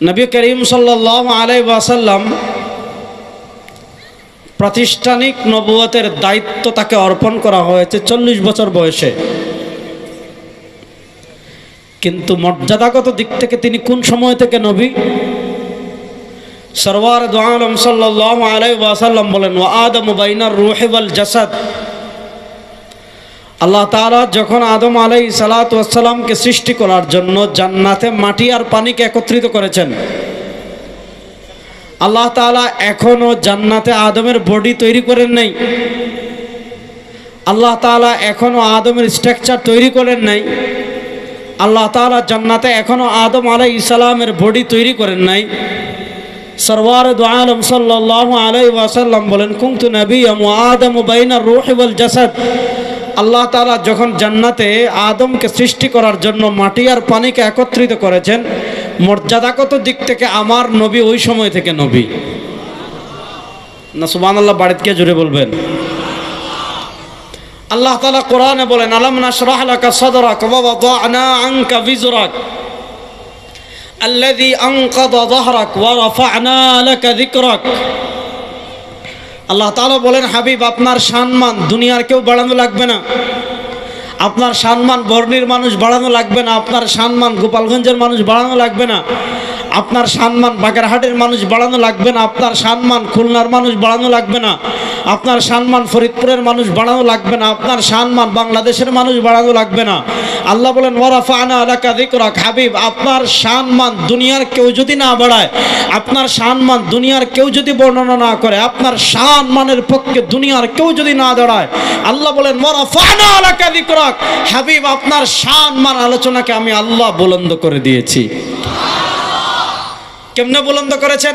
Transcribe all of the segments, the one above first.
নবী করিম সাল্লাল্লাহু আলাইহি ওয়াসাল্লাম প্রাতিষ্ঠানিক নবুয়তের দায়িত্ব তাকে অর্পণ করা হয়েছে 40 বছর বয়সে। কিন্তু মর্যাদাগত দিক থেকে তিনি কোন সময় থেকে নবী? সরওয়ার দু আলম সাল্লাল্লাহু আলাইহি ওয়াসাল্লাম বলেন, ওয়া আদমু বাইনার রূহি ওয়াল জাসাদ। আল্লাহ তাআলা যখন আদম আলাইহিস সালাতু ওয়াস সালামকে সৃষ্টি করার জন্য জান্নাতে মাটি আর পানিকে একত্রিত করেছেন, আল্লাহ তাআলা এখনো জান্নাতে আদমের বডি তৈরি করেন নাই। আল্লাহ তাআলা এখনো আদমের স্ট্রাকচার তৈরি করেন নাই। আল্লাহ তাআলা জান্নাতে এখনো আদম আলাইহিস সালামের বডি তৈরি করেন নাই। সরওয়ার দু আলম সাল্লাল্লাহু আলাইহি ওয়াসাল্লাম বলেন, কুনতু নাবিয়্যাম ওয়া আদমু বাইনার রূহি ওয়াল জাসাদ। আল্লাহ তাআলা যখন জান্নাতে আদমকে সৃষ্টি করার জন্য মাটি আর পানিকে একত্রিত করেছেন, মর্যাদাগত দিক থেকে আমার নবী ওই সময় থেকে নবী। না সুবহানাল্লাহ, বাড়িতে কে জোরে বলবেন? আল্লাহ তাআলা কোরআনে বলেন, আলাম নাশরাহ লাকা সাদরাক ওয়া ওয়াদা'না আনকা বিজরাক আল্লাযী আনকাযা যাহরাক ওয়া রাফা'না লাকা যিকরাক। আল্লাহ তাআলা বলেন, হাবিব আপনার সম্মান দুনিয়ার কেউ বাড়ানো লাগবে না, আপনার সম্মান বর্ণির মানুষ বাড়ানো লাগবে না, আপনার সম্মান গোপালগঞ্জের মানুষ বাড়ানো লাগবে না, আপনার সম্মান বাগেরহাটের মানুষ বাড়ানো লাগবে না, আপনার সম্মান খুলনার মানুষ বাড়ানো লাগবে না, আপনার সম্মান ফরিদপুরের মানুষ বাড়ানো লাগবে না, আপনার সম্মান বাংলাদেশের মানুষ বাড়ানো লাগবে না। আল্লাহ বলেন, ওয়া রাফা'না লাকা যিকরাক। হাবিব আপনার সম্মান দুনিয়ার কেউ যদি না বাড়ায়, আপনার সম্মান দুনিয়ার কেউ যদি বর্ণনা না করে, আপনার সম্মানের পক্ষে দুনিয়ার কেউ যদি না দাঁড়ায়, আল্লাহ বলেন, ওয়া রাফা'না লাকা যিকরাক। হাবিব আপনার সম্মান আলোচনাকে আমি আল্লাহ বুলন্দ করে দিয়েছি। কেমনে বুলন্দ করেছেন?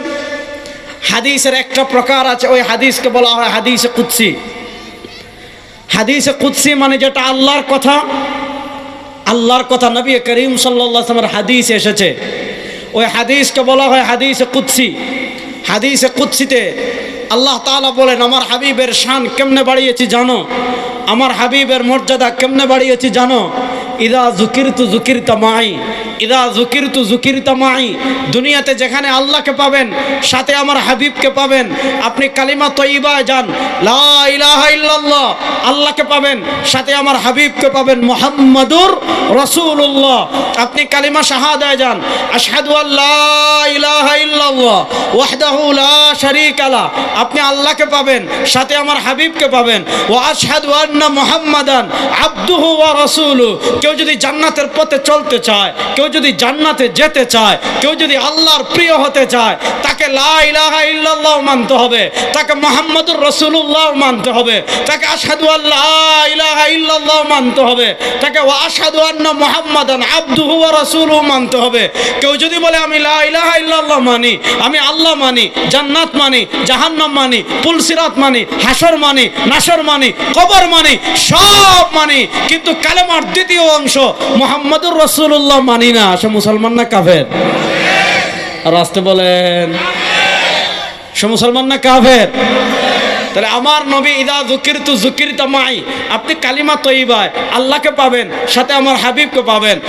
হাদিসের একটা প্রকার আছে, ওই হাদিসকে বলা হয় হাদিসে কুদসি। হাদিসে কুদসি মানে যেটা আল্লাহর কথা, আল্লাহর কথা নবী করিম সাল্লাল্লাহু আলাইহি ওয়াসাল্লামের হাদিসে এসেছে, ওই হাদিসকে বলা হয় হাদিসে কুদসি। হাদিসে কুদসিতে আল্লাহ তাআলা বলেন, আমার হাবিবের শান কেমনে বাড়িয়েছি জানো, আমার হাবিবের মর্যাদা কেমনে বাড়িয়েছি জানো? ইদা যুকিরতু যুকিরতা মাই, ইদা যুকিরতু যুকিরতা মাই। দুনিয়াতে যেখানে আল্লাহকে পাবেন, সাথে আমার হাবিবকে পাবেন। আপনি কালিমা তয়্যিবায় যান, লা ইলাহা ইল্লাল্লাহ, আল্লাহকে পাবেন, সাথে আমার হাবিবকে পাবেন, মুহাম্মাদুর রাসূলুল্লাহ। আপনি কালিমা শাহাদায় যান, আশহাদু আল্লা ইলাহা ইল্লাল্লাহ ওয়াহদাহু লা শারীকা লা, আপনি আল্লাহকে পাবেন, সাথে আমার হাবিবকে পাবেন। ওয়া আশহাদু আন্না মুহাম্মাদান আবদুহু ওয়া রাসূলুহু। কেউ যদি জান্নাতের পথে চলতে চায়, কেউ যদি জান্নাতে যেতে চায়, কেউ যদি আল্লাহর প্রিয় হতে চায়, তাকে লা ইলাহা ইল্লাল্লাহ মানতে হবে, তাকে মুহাম্মাদুর রাসূলুল্লাহ মানতে হবে, তাকে আশহাদু আল্লা ইলাহা ইল্লাল্লাহ মানতে হবে, তাকে ওয়া আশহাদু আন্না মুহাম্মাদান আবদুহু ওয়া রাসূলুহু মানতে হবে। কেউ যদি বলে আমি লা ইলাহা ইল্লাল্লাহ মানি, আমি আল্লাহ মানি, জান্নাত মানি, জাহান্নাম মানি, পুলসিরাত মানি, হাসর মানি, নাসর মানি, কবর মানি, সব মানি, কিন্তু কালেমার দ্বিতীয় অংশ মুহাম্মাদুর রাসূলুল্লাহ মানি না, সে মুসলমান না কাফের? আর আসতে বলেন, সে মুসলমান না কাফের? তাহলে আমার নবী ইদা যুকিরতু যুকিরতা মাই, আপনি কালিমা তয়্যিবায় আল্লাহকে পাবেন, সাথে আমার হাবিবকে পাবেন।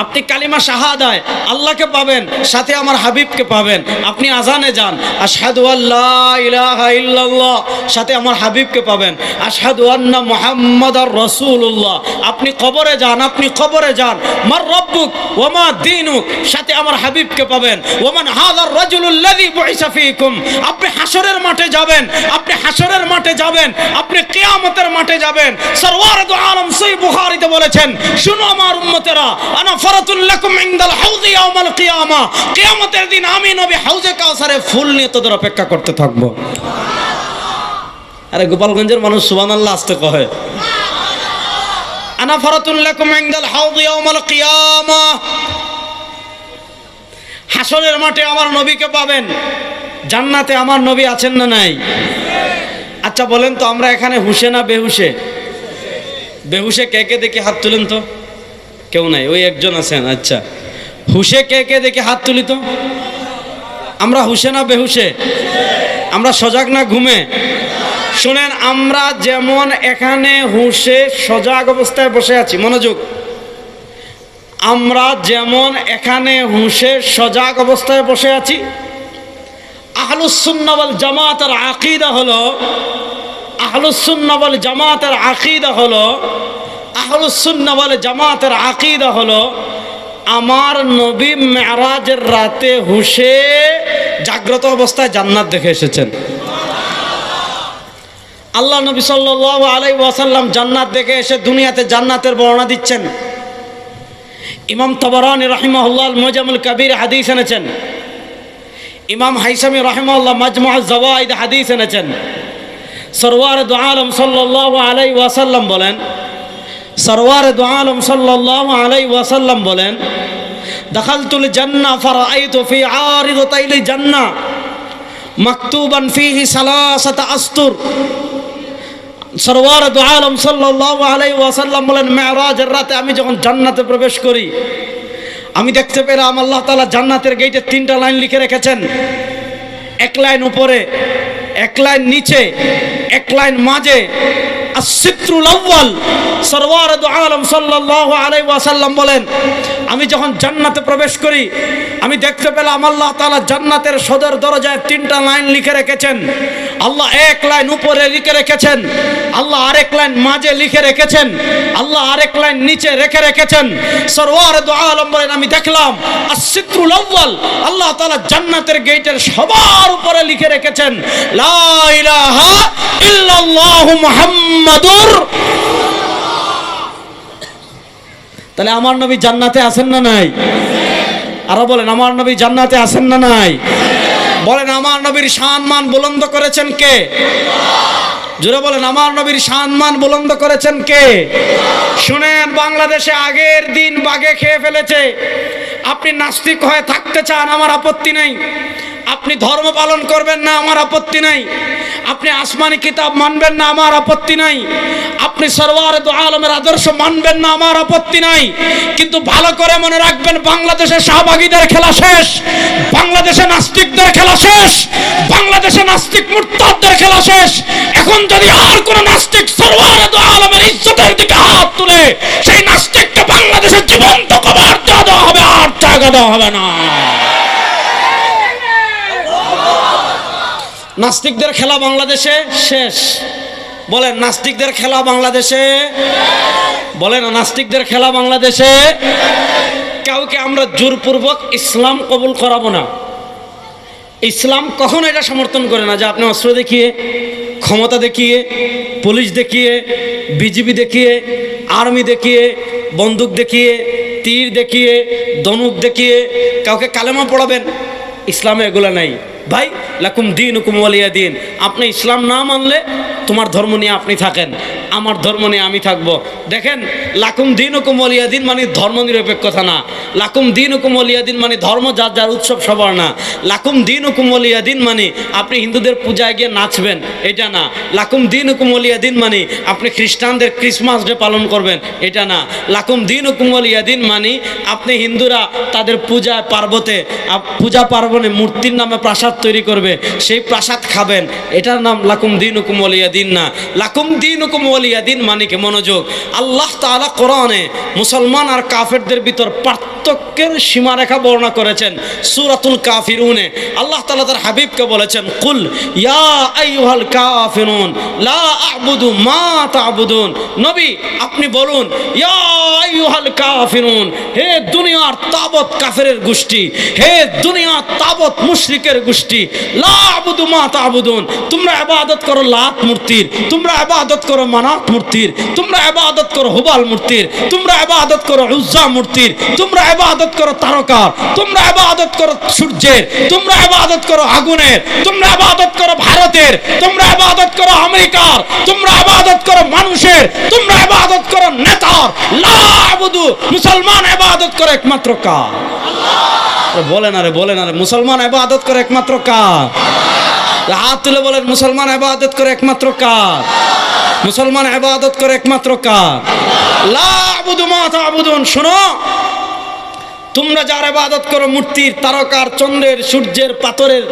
আপনি কালিমা শাহাদায় আল্লাহকে পাবেন, সাথে আমার হাবিবকে পাবেন। আপনি আজানে যান, আশহাদু আল্লা ইলাহা ইল্লাল্লাহ, সাথে আমার হাবিবকে পাবেন, আশহাদু আন্না মুহাম্মাদার রাসূলুল্লাহ। আপনি কবরে যান, আপনি কবরে যান, মার রব্বুক ওয়া মা দীনুক, সাথে আমার হাবিবকে পাবেন। ওয়া মান হাযার রাজুলুল্লাযী বুইসা ফীকুম, আপনি হাসরের মাঠে যাবেন, আপনি হাসরের মাঠে যাবেন, আপনি কিয়ামতের মাঠে যাবেন। সরওয়ার দু আলম সহিহ বুখারীতে বলেছেন, শুনো আমার উম্মতেরা, আনা ফারাতুল লাকুম ইনদাল হাউযি ইয়াউমাল কিয়ামা, কিয়ামতের দিন আমি নবী হাউজে কাউসারে ফুল নিয়ে তোদের অপেক্ষা করতে থাকব। আরে গোপালগঞ্জের মানুষ সুবহানাল্লাহ আসতে কহে, আনা ফারাতুল লাকুম ইনদাল হাউযি ইয়াউমাল কিয়ামা। হাসরের মাঠে আমার নবীকে পাবেন, জান্নাতে আমার নবী আছেন না নাই? আচ্ছা বলেন তো, আমরা এখানে হুশে না বেহুশে? বেহুশে কে কে দেখি হাত তুলেন তো? কেউ নাই, ওই একজন আছেন। আচ্ছা, হুশে কে কে দেখে হাত তুলি তো? আমরা হুশে না বেহুশে? আমরা সজাগ না ঘুমে? শুনেন, আমরা যেমন এখানে হুশে সজাগ অবস্থায় বসে আছি, মনোযোগ, আমরা যেমন এখানে হুঁশে সজাগ অবস্থায় বসে আছি, আহলুস সুন্নাহ ওয়াল জামাতের আকীদা হলো, আহলুস সুন্নাহ ওয়াল জামাতের আকীদা হলো, আহলুস সুন্নাহ ওয়াল জামাতের আকীদা হলো আমার নবী মেরাজের রাতে হুঁশে জাগ্রত অবস্থায় জান্নাত দেখে এসেছেন। আল্লাহ নবী সাল্লাল্লাহু আলাইহি ওয়াসাল্লাম জান্নাত দেখে এসে দুনিয়াতে জান্নাতের বর্ণনা দিচ্ছেন। ইমাম তাবারানী রাহিমাহুল্লাহ মুজামুল কবির হাদিস এনেছেন, ইমাম হাইসামি রাহিমাহুল্লাহ মাজমুউজ জাওয়াইদ হাদিস এনেছেন। সরওয়ার দু আলম সাল্লাল্লাহু আলাইহি ওয়াসাল্লাম বলেন, সরওয়ার দু আলম সাল্লাল্লাহু আলাইহি ওয়াসাল্লাম বলেন, দাখালতুল জান্নাহ ফারাআইতু ফি আরিদাতাইল জান্নাহ মাকতুবান ফিহি সালাসাতা আসতুর। সরওয়ার দু আলম সাল্লাল্লাহু আলাইহি ওয়াসাল্লাম বলেন, মেরাজের রাতে আমি যখন জান্নাতে প্রবেশ করি, আমি দেখতে পেলাম আল্লাহ তাআলা জান্নাতের গেটে 3টা লাইন লিখে রেখেছেন। এক লাইন উপরে, এক লাইন নিচে, এক লাইন মাঝে। আসিত্রুল আউয়াল, সরওয়ার দু আলম সাল্লাল্লাহু আলাইহি ওয়াসাল্লাম বলেন, আমি যখন জান্নাতে প্রবেশ করি আমি দেখতে পেলাম আল্লাহ তাআলা জান্নাতের সদর দরজায় 3টা লাইন লিখে রেখেছেন। আল্লাহ এক লাইন উপরে লিখে রেখেছেন, আল্লাহ আরেক লাইন মাঝে লিখে রেখেছেন, আল্লাহ আরেক লাইন নিচে রেখে রেখেছেন। সরওয়ার দু আলম বলেন, আমি দেখলাম আসিত্রুল আউয়াল, আল্লাহ তাআলা জান্নাতের গেটের সবার উপরে লিখে রেখেছেন লা ইলাহা ইল্লাল্লাহু মুহাম্মাদুর। তাহলে আমার নবী জান্নাতে আছেন না নাই? আরো বলেন, আমার নবী জান্নাতে আছেন না নাই? বলেন, আমার নবীর সম্মান বুলন্দ করেছেন কে? জোরে বলেন, আমার নবীর সম্মান বুলন্দ করেছেন কে? শুনেন, বাংলাদেশে আগের দিন বাগে খেয়ে ফেলেছে। আপনি নাস্তিক হয়ে থাকতে চান, আমার আপত্তি নাই। আপনি ধর্ম পালন করবেন না, আমার আপত্তি নাই। আপনি আসমানি কিতাব মানবেন না, আমার আপত্তি নাই। আপনি সরওয়ার দু আলমের আদর্শ মানবেন না, আমার আপত্তি নাই। কিন্তু ভালো করে মনে রাখবেন, বাংলাদেশে শাহবাগীদের খেলা শেষ, বাংলাদেশে নাস্তিকদের খেলা শেষ, বাংলাদেশে নাস্তিক মুরতাদদের খেলা শেষ। এখন যদি আর কোন নাস্তিক সরওয়ার দু আলমের ইজ্জতের দিকে হাত তুলে, সেই নাস্তিককে বাংলাদেশে জীবন্ত কবর দেওয়া হবে, আর জায়গা দেওয়া হবে না। নাস্তিকদের খেলা বাংলাদেশে শেষ। বলেন, নাস্তিকদের খেলা বাংলাদেশে, বলেন নাস্তিকদের খেলা বাংলাদেশে। কাউকে আমরা জোরপূর্বক ইসলাম কবুল করাবো না। ইসলাম কখনো এটা সমর্থন করে না যে আপনি অস্ত্র দেখিয়ে, ক্ষমতা দেখিয়ে, পুলিশ দেখিয়ে, বিজিবি দেখিয়ে, আর্মি দেখিয়ে, বন্দুক দেখিয়ে, তীর দেখিয়ে, ধনুক দেখিয়ে কাউকে কালেমা পড়াবেন। ইসলামে এগুলো নাই ভাই। লাকুম দীনুকুম ওয়ালিয়া দিন। আপনি ইসলাম না মানলে তোমার ধর্ম নিয়ে আপনি থাকেন, আমার ধর্ম নিয়ে আমি থাকবো। দেখেন, লাকুম দীনুকুম ওয়ালিয়া দিন মানে ধর্ম নিরপেক্ষতা না। লাকুম দীনুকুম ওয়ালিয়া দিন মানে ধর্ম যার যার উৎসব সবার না। লাকুম দীনুকুম ওয়ালিয়া দিন মানে আপনি হিন্দুদের পূজায় গিয়ে নাচবেন, এটা না। লাকুম দীনুকুম ওয়ালিয়া দিন মানে আপনি খ্রিস্টানদের ক্রিসমাস ডে পালন করবেন, এটা না। লাকুম দীনুকুম ওয়ালিয়া দিন মানে আপনি হিন্দুরা তাদের পূজায় পার্বতে, পূজা পার্বণে মূর্তির নামে প্রাসাদ তৈরি করবে, সেই প্রাসাদ খাবেন, এটার নাম লাকুম দীনুকুম ওয়ালিয়া দিন না। লাকুম দীনুকুম ওয়ালিয়া দিন মানে কি? মনোযোগ। আল্লাহ তাআলা কোরআনে মুসলমান আর কাফেরদের ভিতর পার্থক্যের সীমারেখা বর্ণনা করেছেন। সূরাতুল কাফিরুনে আল্লাহ তাআলা তার হাবিবকে বলেছেন, কুল ইয়া আইয়ুহাল কাফিরুন লা আ'বুদু মা তা'বুদুন। নবী আপনি বলুন, ইয়া আইয়ুহাল কাফিরুন, হে দুনিয়ার তাবত কাফেরের গোষ্ঠী, হে দুনিয়ার তাবত মুশরিকের গোষ্ঠী, লা আ'বুদু মা তা'বুদুন, তোমরা ইবাদত করো লাত মূর্তির, তোমরা ইবাদত করো মানাত মূর্তির, তোমরা ইবাদত করো হুবাল মূর্তির, তোমরা ইবাদত করো উজ্জা মূর্তির, তোমরা ইবাদত করো তারকার, তোমরা ইবাদত করো সূর্যের, তোমরা ইবাদত করো আগুনের, তোমরা ইবাদত করো ভারতের, তোমরা ইবাদত করো আমেরিকার, তোমরা ইবাদত করো মানুষের, তোমরা ইবাদত করো নেতার। লা আ'বুদু, মুসলমান ইবাদত করে একমাত্র কার? আল্লাহ। বলেন আরে, বলেন আরে, মুসলমান ইবাদত করে একমাত্র কার? হাত তুলে বলেন, মুসলমান ইবাদত করে একমাত্র কার? মুসলমান ইবাদত করে একমাত্র কার? লা আ'বুদু মা তা'বুদুন। শোনো, তোমরা যার ইবাদত করো মূর্তির, তারকার, চন্দ্রের, সূর্যের, পাথরের,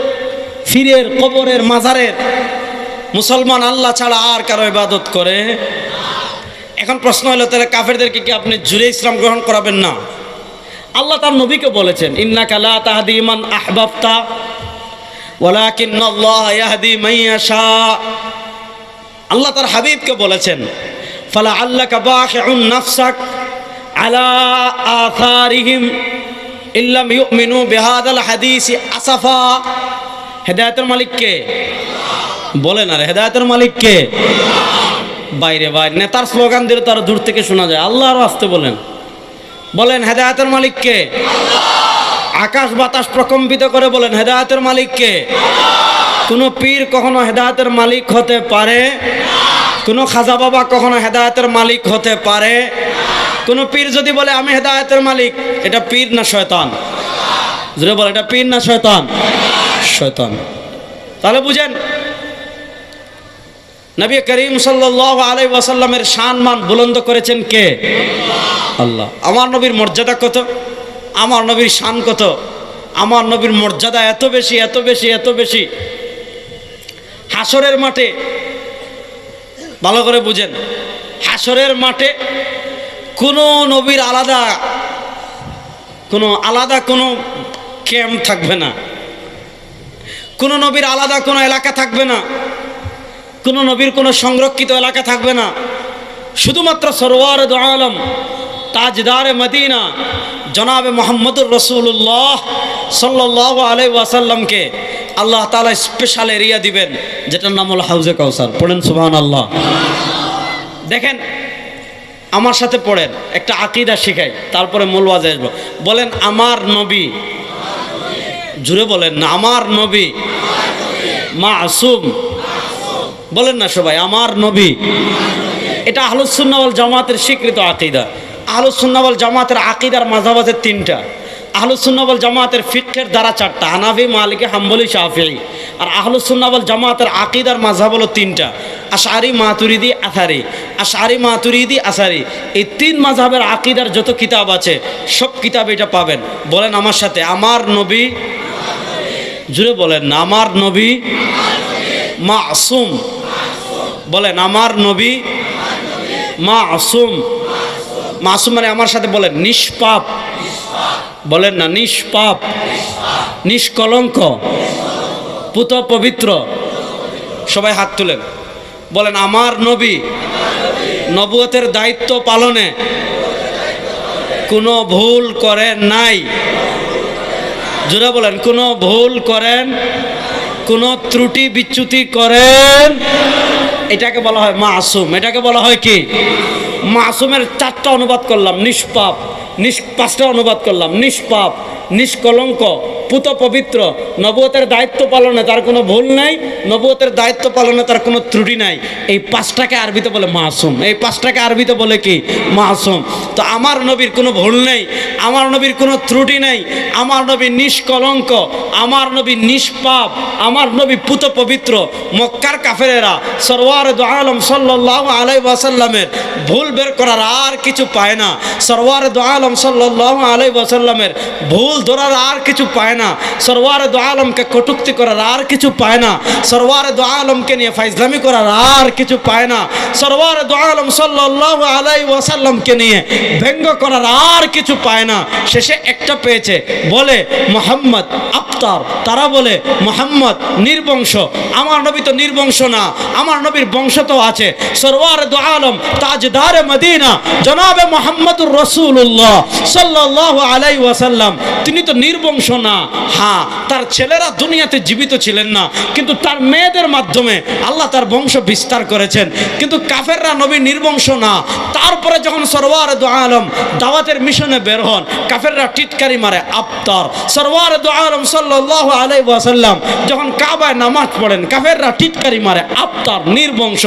ফিরের, কবরের, মাজারের, মুসলমান আল্লাহ ছাড়া আর কারো ইবাদত করে। এখন প্রশ্ন হলো, তাহলে কাফেরদেরকে কি আপনি জুড়ে ইসলাম গ্রহণ করাবেন না? আল্লাহ তার নবীকে বলেছেন, ইন্নাকা লা তাহদি মান আহবাবতা ওয়ালাকিন্নাল্লাহ ইয়াহদি মান ইয়াশা। আল্লাহ তার হাবিবকে বলেছেন, ফালা আল্লাকা বাখিউন নাফসাক আলা আথারিহিম ইল্লাম ইউমিনু বিহাদাল হাদিসি আসাফা। হেদায়েতের মালিক কে? বলেন আর হেদায়েতের মালিক কে? বাইরে বাইরে নেতার স্লোগান দিলে তার দূর থেকে শোনা যায়। আল্লাহর রাস্তে বলেন, বলেন হেদায়েতের মালিক কে? আকাশ বাতাস প্রকম্পিত করে বলেন হেদায়েতের মালিক কে? কোনো পীর কখনো হেদায়েতের মালিক হতে পারে? কোনো খাজা বাবা কখনো হেদায়েতের মালিক হতে পারে? কোনো পীর যদি বলে আমি হেদায়েতের মালিক, এটা পীর না শয়তান? যদি বলে এটা পীর না শয়তান? শয়তান। তাহলে বুঝেন, নবী করিম সাল্লাল্লাহু আলাইহি ওয়াসাল্লামের শান মান বুলন্দ করেছেন কে? আল্লাহ। আমার নবীর মর্যাদা কত, আমার নবীর শান কত, আমার নবীর মর্যাদা এত বেশি, এত বেশি, এত বেশি। হাসরের মাঠে ভালো করে বুঝেন, হাসরের মাঠে কোনো নবীর আলাদা কোনো ক্যাম্প থাকবে না, কোনো নবীর আলাদা কোনো এলাকা থাকবে না, কোনো নবীর কোনো সংরক্ষিত এলাকা থাকবে না। শুধুমাত্র সরওয়ার দু আলম তাজদার মদিনা জনাবে মুহাম্মদুর রাসূলুল্লাহ সাল্লাল্লাহু আলাইহি ওয়াসাল্লামকে আল্লাহ তাআলা স্পেশাল এরিয়া দিবেন, যেটার নাম হলো হাউজে কাউসার। পড়েন সুবহানাল্লাহ। দেখেন, আমার সাথে পড়েন, একটা আকীদা শিখাই, তারপরে মূল ওয়াজে আসবো। বলেন আমার নবী, জুড়ে বলেন না, আমার নবী মাসুম। বলেন না সবাই, আমার নবী। এটা আহলুস সুন্নাহ ওয়াল জামাতের স্বীকৃত আকীদা। আহলুস সুন্নাহ ওয়াল জামাতের আকীদার মাযহাব আছে তিনটা। আহলুস সুন্নাহ ওয়াল জামাতের ফিকহের দ্বারা চারটা, হানাফি, মালিকি, হাম্বলি, শাফিঈ। আর আহলুস সুন্নাহ ওয়াল জামাতের আকীদার মাযহাব হলো তিনটা, আশআরী, মাতুরিদি, আসারি। আশআরী, মাতুরিদি, আসারি, এই তিন মাযহাবের আকীদার যত কিতাব আছে সব কিতাব এটা পাবেন। বলেন আমার সাথে, আমার নবী, জুড়ে বলেন না, আমার নবী মাসুম। বলেন আমার নবী মাসুম। মাসুম মানে আমার সাথে বলেন নিষ্পাপ। বলেন না, নিষ্পাপ, নিষ্কলঙ্ক, পুত পবিত্র। সবাই হাত তুলেন, বলেন আমার নবী নবুয়তের দায়িত্ব পালনে কোনো ভুল করেন নাই। জোরে বলেন, কোনো ভুল করেন, কোনো ত্রুটি বিচ্যুতি করেন, এটাকে বলা হয় মাসুম। এটাকে বলা হয় কি? মাসুমের চারটা অনুবাদ করলাম, নিষ্পাপ। পাঁচটা অনুবাদ করলাম, নিষ্পাপ, নিষ্কলঙ্ক, পুত পবিত্র, নবুয়তের দায়িত্ব পালনে তার কোনো ভুল নাই, নবুয়তের দায়িত্ব পালনে তার কোনো ত্রুটি নাই। এই পাঁচটাকে আরবিতে বলে মাসুম। এই পাঁচটাকে আরবিতে বলে কি? মাসুম। তো আমার নবীর কোনো ভুল নেই, আমার নবীর কোনো ত্রুটি নেই, আমার নবী নিষ্কলঙ্ক, আমার নবী নিষ্পাপ, আমার নবী পুত পবিত্র। মক্কার কাফেরেরা সরওয়ার দু আলম সাল্লাল্লাহু আলাইহি ওয়াসাল্লামের ভুল বের করার আর কিছু পায় না। সরওয়ার দু আলম সাল্লাল্লাহু আলাইহি ওয়াসাল্লামের ভুল ধরার আর কিছু পায় না। সরওয়ার দু আলমকে কটূক্তি করার আর কিছু পায় না। সরওয়ার দু আলমকে নিয়ে ফাইজলামি করার আর কিছু পায় না। সরওয়ার দু আলম সাল্লাল্লাহু আলাইহি ওয়াসাল্লামকে নিয়ে ব্যঙ্গ করার আর কিছু পায় না। শেষে একটা পেয়েছে, বলে মুহাম্মদ আফতার। তারা বলে মুহাম্মদ নির্বংশ। আমার নবী তো নির্বংশ না, আমার নবীর বংশ তো আছে। সরওয়ার দু আলম তাজদার মদিনা জনাবে মুহাম্মদুর রাসূলুল্লাহ সাল্লাল্লাহু আলাইহি ওয়াসাল্লাম, তিনি তো নির্বংশ না। হ্যাঁ, তার ছেলেরা দুনিয়াতে জীবিত ছিলেন না, কিন্তু তার মেয়েদের মাধ্যমে আল্লাহ তার বংশ বিস্তার করেছেন। কিন্তু কাফেররা নবী নির্বংশ না। তারপরে যখন সরওয়ার দু আলম দাওয়াতের মিশনে বের হন, কাফেররা টিটকারি মারে আফতার। সরওয়ার দু আলম সাল্লাল্লাহু আলাইহি ওয়াসাল্লাম যখন কাবায় নামাজ পড়েন, কাফেররা টিটকারি মারে আফতার, নির্বংশ।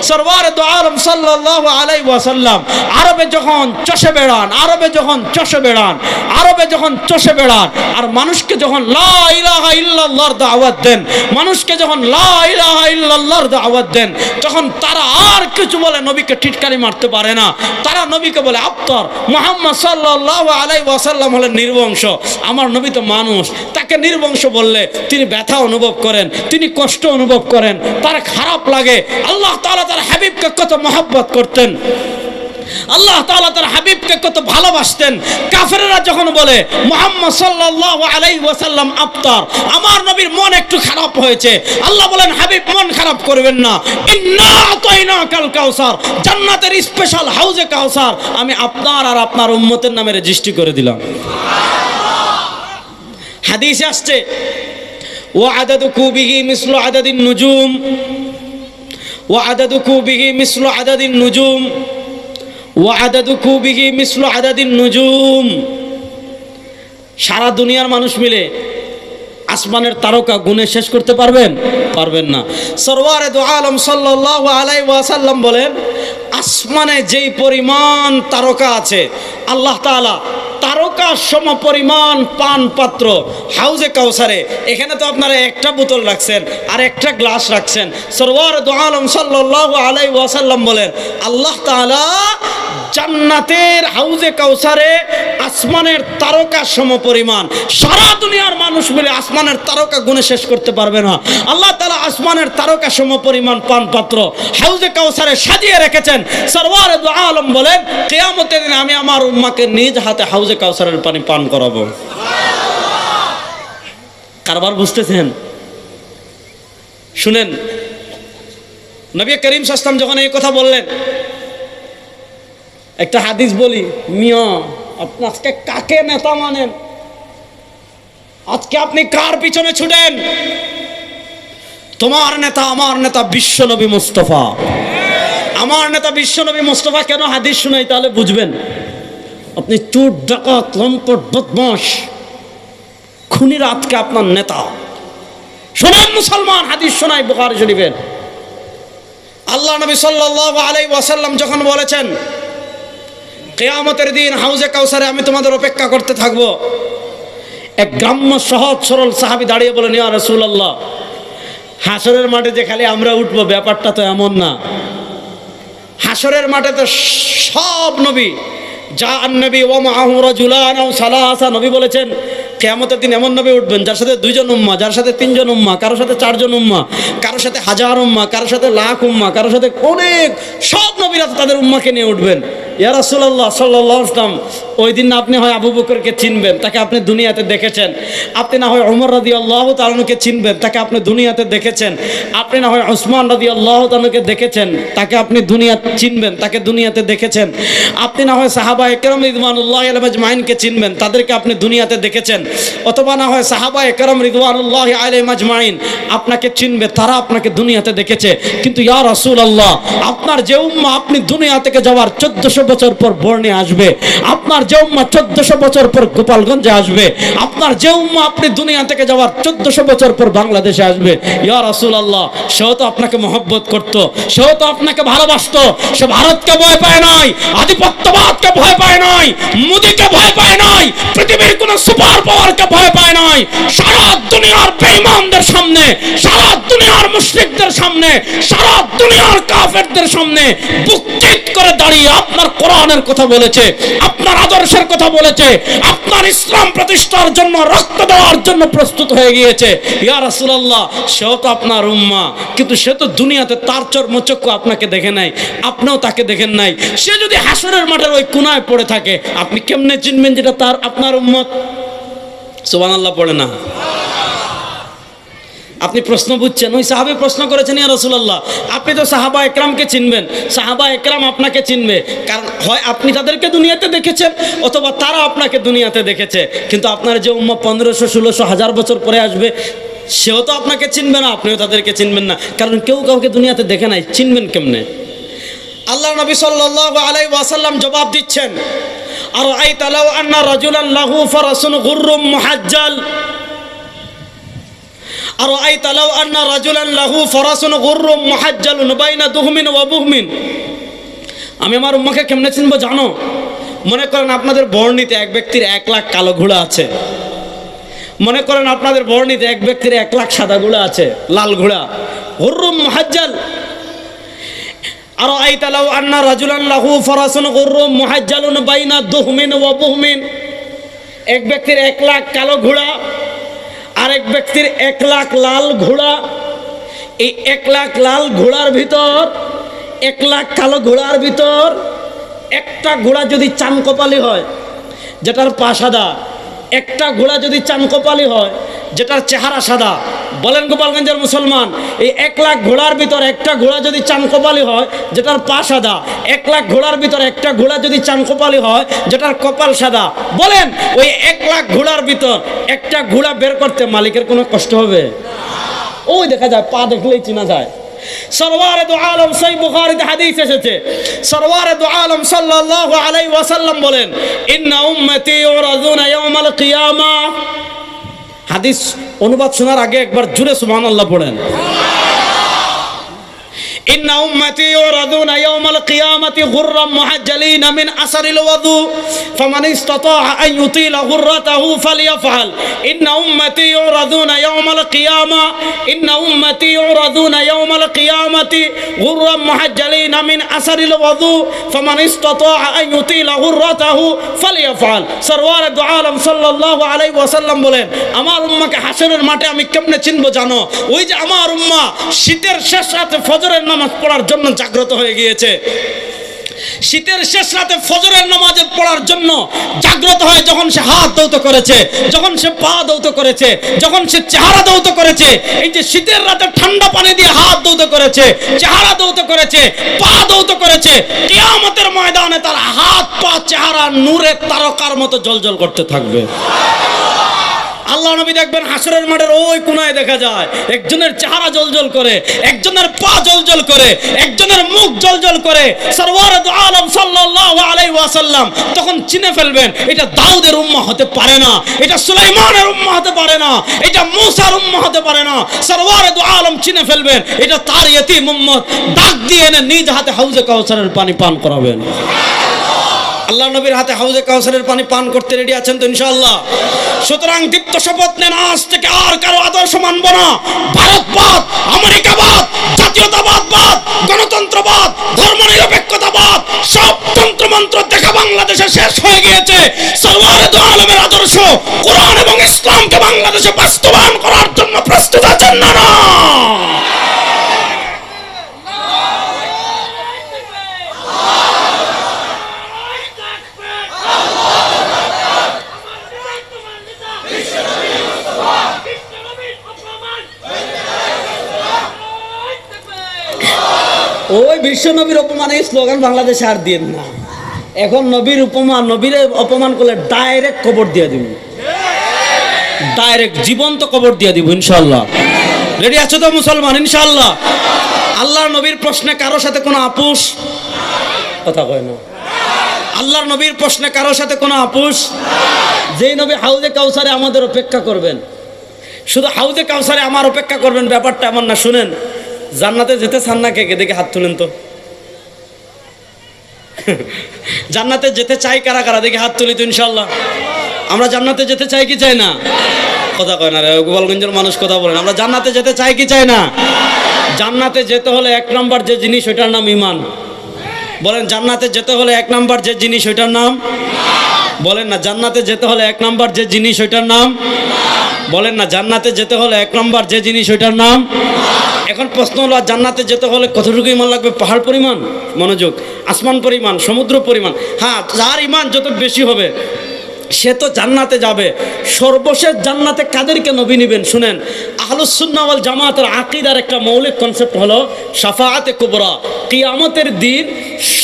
সরওয়ার দু আলম সাল্লাল্লাহু আলাইহি ওয়াসাল্লাম আরবে যখন চষে বেড়ান, আরবে যখন চষে বেড়ান, আরবে যখন চষে বেড়ান, আর মানুষকে যখন লা ইলাহা ইল্লাল্লাহর দাওয়াত দেন, মানুষকে যখন লা ইলাহা ইল্লাল্লাহর দাওয়াত দেন, তখন তারা আর কিছু বলে নবীকে টিটকারি মারতে পারে না। তারা নবীকে বলে আফতার। মুহাম্মদ সাল্লাল্লাহু আলাইহি ওয়াসাল্লাম হলেন নির্বংশ। আমার নবী তো মানুষ, তাকে নির্বংশ বললে তিনি ব্যথা অনুভব করেন, তিনি কষ্ট অনুভব করেন, তার খারাপ লাগে। আল্লাহ তাআলা তার হাবিবকে কত মহব্বত করতেন। আল্লাহ তাআলা তার হাবিবকে কত ভালোবাসতেন। কাফেররা যখন বলে মুহাম্মদ সাল্লাল্লাহু আলাইহি ওয়াসাল্লাম আফতার, আমার নবীর মন একটু খারাপ হয়েছে, আল্লাহ বলেন হাবিব মন খারাপ করবেন না, ইন্না আতাইনাকাল কাউসার, জান্নাতের স্পেশাল হাউজে কাউসার আমি আপনার আর আপনার উম্মতের নামে রেজিস্ট্রি করে দিলাম। হাদিসে আসছে ওয়া আদাদু কুবিহি মিসলু আদাদিন নুজুম, ওয়া আদাদু কুবিহি মিসলু আদাদিন নুজুম, ওয়া আদাদু কুবিহি মিসলু আদাদিন নুজুম। সারা দুনিয়ার মানুষ মিলে আসমানের তারকা গুণে শেষ করতে পারবেন? পারবেন না। সরওয়ারে দু আলম সাল্লাল্লাহু আলাইহি ওয়াসাল্লাম বলেন, আসমানে যেই পরিমাণ তারকা আছে, আল্লাহ তাআলা তারকা সম পরিমাণ পান পাত্র হাউজে কাউসারে, এখানে তো আপনারা একটা বোতল রাখছেন আর একটা গ্লাস রাখছেন। সরওয়ারে দু আলম সাল্লাল্লাহু আলাইহি ওয়াসাল্লাম বলেন, আল্লাহ তাআলা জান্নাতের হাউজে কাউসারে আসমানের তারকা সম পরিমাণ, সারা দুনিয়ার মানুষ মিলে আসমানের তারকা গুণে শেষ করতে পারবে না। আল্লাহ তাআলা আসমানের তারকা সম পরিমাণ পান পাত্র হাউজে কাউসারে সাজিয়ে রেখেছেন। সরওয়ারে দু আলম বলেন, কিয়ামতের দিন আমি আমার উম্মাকে নিজ হাতে হাউজে কাউসারের পানি পান করাবো। কারবার বুঝতেছেন? শুনেন, নবী করিম সাল্লাল্লাহু আলাইহি ওয়াসাল্লাম যখন এই কথা বললেন, একটা হাদিস বলি, মিয়া আপনি আজকে কাকে নেতা মানেন? আজকে আপনি কার পিছনে ছুটেন? তোমার নেতা আমার নেতা বিশ্বনবী মুস্তাফা। আমার নেতা বিশ্বনবী মুস্তাফা কেন হাদিস শুনাই তাহলে বুঝবেন। আপনি চোর ডাকাত লম্পট বদমাশ খুনিরা আজকে আপনার নেতা। শোনেন মুসলমান, হাদিস শোনাই বুখারী শরীফের। আল্লাহ নবী সাল্লাল্লাহু আলাইহি ওয়াসাল্লাম যখন বলেছেন কিয়ামতের দিন হাউজে কাউসারে আমি তোমাদের অপেক্ষা করতে থাকবো, এক গ্রাম্য সহজ সরল সাহাবী দাঁড়িয়ে বলেন, ইয়া রাসূলুল্লাহ, হাসরের মাঠে যে খালি আমরা উঠবো ব্যাপারটা তো এমন না। হাসরের মাঠে তো সব নবী, যা নবী ওয়া মাআহু রাজুলান আও সালাসা, নবী বলেছেন কিয়ামতের দিন এমন নবী উঠবেন যার সাথে 2 জন উম্মাহ, যার সাথে 3 জন উম্মাহ, কারোর সাথে 4 জন উম্মাহ, কারোর সাথে 1000 উম্মাহ, কারোর সাথে লাখ উম্মাহ, কারোর সাথে অনেক, সব নবীরা তাদের উম্মাহকে নিয়ে উঠবেন। ইয়া রাসূলুল্লাহ সাল্লাল্লাহু আলাইহি ওয়াসাল্লাম, ওই দিন আপনি হয় আবু বকরকে চিনবেন, তাকে আপনি দুনিয়াতে দেখেছেন। আপনি না হয় ওমর রাদিয়াল্লাহু তাআলা আনহুকে চিনবেন, তাকে আপনি দুনিয়াতে দেখেছেন। আপনি না হয় ওসমান রাদিয়াল্লাহু তাআলা আনহুকে দেখেছেন, তাকে আপনি দুনিয়াতে চিনবেন, তাকে দুনিয়াতে দেখেছেন। আপনি না হয় সাহাবায়ে কেরাম রিদওয়ানুল্লাহি আলাইহিম আজমাইনকে চিনবেন, তাদেরকে আপনি দুনিয়াতে দেখেছেন। অথবা না হয় সাহাবায়ে কেরাম রিদওয়ানুল্লাহি আলাইহিম আজমাইন আপনাকে চিনবে, তারা আপনাকে দুনিয়াতে দেখেছে। কিন্তু ইয়া রাসূলুল্লাহ, আপনার যে উম্মাহ আপনি দুনিয়া থেকে যাওয়ার 1400 বছর পর বর্ণে আসবে, আপনার যে উম্মাহ 1400 বছর পর গোপালগঞ্জে আসবে, আপনার যে উম্মাহ আপনি দুনিয়া থেকে যাওয়ার 1400 বছর পর বাংলাদেশে আসবে, ইয়া রাসূলুল্লাহ, সেও তো আপনাকে মহব্বত করত, সেও তো আপনাকে ভালোবাসতো। সে ভারতকে ভয় পায় নাই, আধিপত্যবাদকে ভয় পায় নাই, মোদিকে ভয় পায় নাই, পৃথিবীর কোন সুপার পাওয়ারকে ভয় পায় নাই। সারা দুনিয়ার বেঈমানদের সামনে, সারা দুনিয়ার মুশরিকদের সামনে, সারা দুনিয়ার কাফেরদের সামনে বুক চিৎ করে দাঁড়িয়ে আপনার কোরআনের কথা বলেছে, আপনার আদর্শের কথা বলেছে, আপনার ইসলাম প্রতিষ্ঠার জন্য রক্ত দেওয়ার জন্য প্রস্তুত হয়ে গিয়েছে। ইয়া রাসূলুল্লাহ, সেও তো আপনার উম্মাহ, কিন্তু সে তো দুনিয়াতে তার চর্মচক্ষু আপনাকে দেখে নাই, আপনিও তাকে দেখেন নাই। সে যদি হাসরের মাঠের ওই কোনায় পড়ে থাকে, আপনি কেমনে চিনবেন যেটা তার আপনার উম্মত? সুবহানাল্লাহ পড়ে না? আপনি প্রশ্ন বুঝছেন? ওই সাহাবী প্রশ্ন করেছেন, ইয়া রাসূলুল্লাহ, আপনি তো সাহাবা একরামকে চিনবেন, সাহাবা একরাম আপনাকে চিনবে, কারণ হয় আপনি তাদেরকে দুনিয়াতে দেখেছেন অথবা তারা আপনাকে দুনিয়াতে দেখেছে। কিন্তু আপনার যে উম্মাহ 1500, 1600, 1000 বছর পরে আসবে, সেও তো আপনাকে চিনবে না, আপনিও তাদেরকে চিনবেন না, কারণ কেউ কাউকে দুনিয়াতে দেখে নাই, চিনবেন কেমনে? আল্লাহ নবী সাল্লাল্লাহু আলাইহি ওয়াসাল্লাম জবাব দিচ্ছেন, আরাআইতা লাউ আন্না রাজুলান লাহু ফারাসুন গুররুম মুহাজ্জাল, আরাআইতা লাউ আন্না রাজুলান লাহু ফারাসুন গুররুম মুহাজ্জালুন বাইনা দুহমিন ওয়া বুহমিন। আমি আমার উম্মাকে কেমনে চিনবো জানো? মনে করেন আপনাদের বর্ণিতে এক ব্যক্তির 1 লাখ কালো ঘোড়া আছে, মনে করেন আপনাদের বর্ণিতে এক ব্যক্তির 1 লাখ সাদা ঘোড়া আছে, লাল ঘোড়া, গুররুম মুহাজ্জাল। আরাআইতা লাউ আন্না রাজুলান লাহু ফারাসুন গুররুম মুহাজ্জালুন বাইনা দুহমিন ওয়া বুহমিন। এক ব্যক্তির 1 লাখ কালো ঘোড়া, আরেক ব্যক্তির 1 লাখ লাল ঘোড়া। এই 1 লাখ লাল ঘোড়ার ভিতর, 1 লাখ কালো ঘোড়ার ভিতর একটা ঘোড়া যদি চান কপালি হয় যেটার পা সাদা, একটা ঘোড়া যদি চান কপালি হয় যেটার চেহারা সাদা, বলেন গোপালগঞ্জের মুসলমান, এই 1 লাখ ঘোড়ার ভিতর একটা ঘোড়া যদি চান কপালি হয় যেটার পা সাদা, 1 লাখ ঘোড়ার ভিতর একটা ঘোড়া যদি চান কপালি হয় যেটার কপাল সাদা, বলেন ওই 1 লাখ ঘোড়ার ভিতর একটা ঘোড়া বের করতে মালিকের কোনো কষ্ট হবে? ওই দেখা যায়, পা দেখলেই চেনা যায়। সরওয়ারে দু আলম, সহিহ বুখারীতে হাদিস এসেছে, সরওয়ারে দু আলম সাল্লাল্লাহু আলাইহি ওয়াসাল্লাম বলেন, ইন্না উম্মতি ইউরাদুনা ইয়াওমাল কিয়ামাহ। হাদিস অনুবাদ শোনার আগে একবার জোরে সুবহানাল্লাহ পড়েন। إن أمتي يعرضون يوم القيامة غرا محجلين من أثر الوضوء فمن استطاع أن يطيل غرته فليفعل. إن أمتي يعرضون يوم القيامة إن أمتي يعرضون يوم القيامة غرا محجلين من أثر الوضوء فمن استطاع أن يطيل غرته فليفعل. সরওয়ার দু আলম সাল্লাল্লাহু আলাইহি ওয়াসাল্লাম বলেন, আমার উম্মাহকে হাসরের মাঠে আমি কেমনে চিনবো জানো? ওই যে আমার উম্মাহ শীতের শেষ রাতে ফজরের নামাজ পড়ার জন্য জাগ্রত হয়ে গিয়েছে, শীতের শেষ রাতে ফজরের নামাজ পড়ার জন্য জাগ্রত হয়, যখন সে হাত দৌত করেছে, যখন সে পা দৌত করেছে, যখন সে চেহারা দৌত করেছে, এই যে শীতের রাতে ঠান্ডা পানি দিয়ে হাত দৌত করেছে, চেহারা দৌত করেছে, পা দৌত করেছে, কিয়ামতের ময়দানে তার হাত পা চেহারা নূরের তারকার মতো জ্বলজ্বল করতে থাকবে। আল্লাহ নবী দেখবেন হাসরের মাঠের ওই কোনায় দেখা যায় একজনের চেহারা জ্বলজ্বল করে, একজনের পা জ্বলজ্বল করে, একজনের মুখ জ্বলজ্বল করে। সরওয়ার দু আলম সাল্লাল্লাহু আলাইহি ওয়াসাল্লাম তখন চিনে ফেলবেন এটা দাউদের উম্মাহ হতে পারে না, এটা সুলাইমানের উম্মাহ হতে পারে না, এটা মূসার উম্মাহ হতে পারে না। সরওয়ার দু আলম চিনে ফেলবেন এটা তার ইয়তীম উম্মত, ডাক দিয়ে এনে নিজ হাতে হাউজে কাউসারের পানি পান করাবেন। আল্লাহ নবীর হাতে হাউজে কাউসারের পানি পান করতে রেডি আছেন তো ইনশাআল্লাহ? সুতরাং দীপ্ত শপথ নেন, আজ থেকে আর কারো আদর্শ মানব না। ভারতবাদ, আমেরিকাবাদ, জাতীয়তাবাদ, গণতন্ত্রবাদ, ধর্মনিরপেক্ষতাবাদ, সব তন্ত্রমন্ত্র দেখা বাংলাদেশে শেষ হয়ে গিয়েছে। সরওয়ারে দু আলমের আদর্শ কোরআন এবং ইসলামকে বাংলাদেশে বাস্তবায়ন করার জন্য প্রস্তুত আছেন না? ওই বিশ্ব নবীর অপমান এই স্লোগান বাংলাদেশে আর দিন না। এখন নবীর উপমান, নবীর অপমান করলে ডাইরেক্ট কবর দিয়ে দিব, ডাইরেক্ট জীবন্ত কবর দিয়ে দিব ইনশাআল্লাহ। রেডি আছো তো মুসলমান ইনশাআল্লাহ? আল্লাহর নবীর প্রশ্নে কারো সাথে কোনো আপোষ, কথা কয় না। আল্লাহর নবীর প্রশ্নে কারো সাথে কোনো আপোষ। যেই নবী হাউজে কাউসারে আমাদের অপেক্ষা করবেন, শুধু হাউজে কাউসারে আমার অপেক্ষা করবেন, ব্যাপারটা এমন না। শুনেন, জান্নাতে যেতে চান না কে কে? দেখে হাত তুলেন তো। জান্নাতে যেতে চাই কারা কারা? দেখে হাত তুলি তো ইনশাআল্লাহ। আমরা জান্নাতে যেতে চাই কি চাই না? কথা কয় না রে, গোপালগঞ্জের মানুষ কথা বলেন। আমরা জান্নাতে যেতে চাই কি চাই না? জান্নাতে যেতে হলে 1 নম্বর যে জিনিস ওইটার নাম ঈমান। বলেন, জান্নাতে যেতে হলে 1 নম্বর যে জিনিস ওইটার নাম, বলেন না, জান্নাতে যেতে হলে 1 নম্বর যে জিনিস ওইটার নাম, বলেন না, জান্নাতে যেতে হলে 1 নম্বর যে জিনিস ওইটার নাম। এখন প্রশ্ন হলো, জান্নাতে যেতে হলে কতটুকু ইমান লাগবে? পাহাড় পরিমাণ? মনোযোগ, আসমান পরিমাণ, সমুদ্র পরিমাণ? হ্যাঁ, যার ইমান যত বেশি হবে সে তো জান্নাতে যাবে। সর্বশেষ জান্নাতে কাদেরকে নবী নিবেন? শুনেন, আহলুস সুন্নাহ ওয়াল জামাতের আকীদার একটা মৌলিক কনসেপ্ট হলো শাফাআতে কুবরা। কিয়ামতের দিন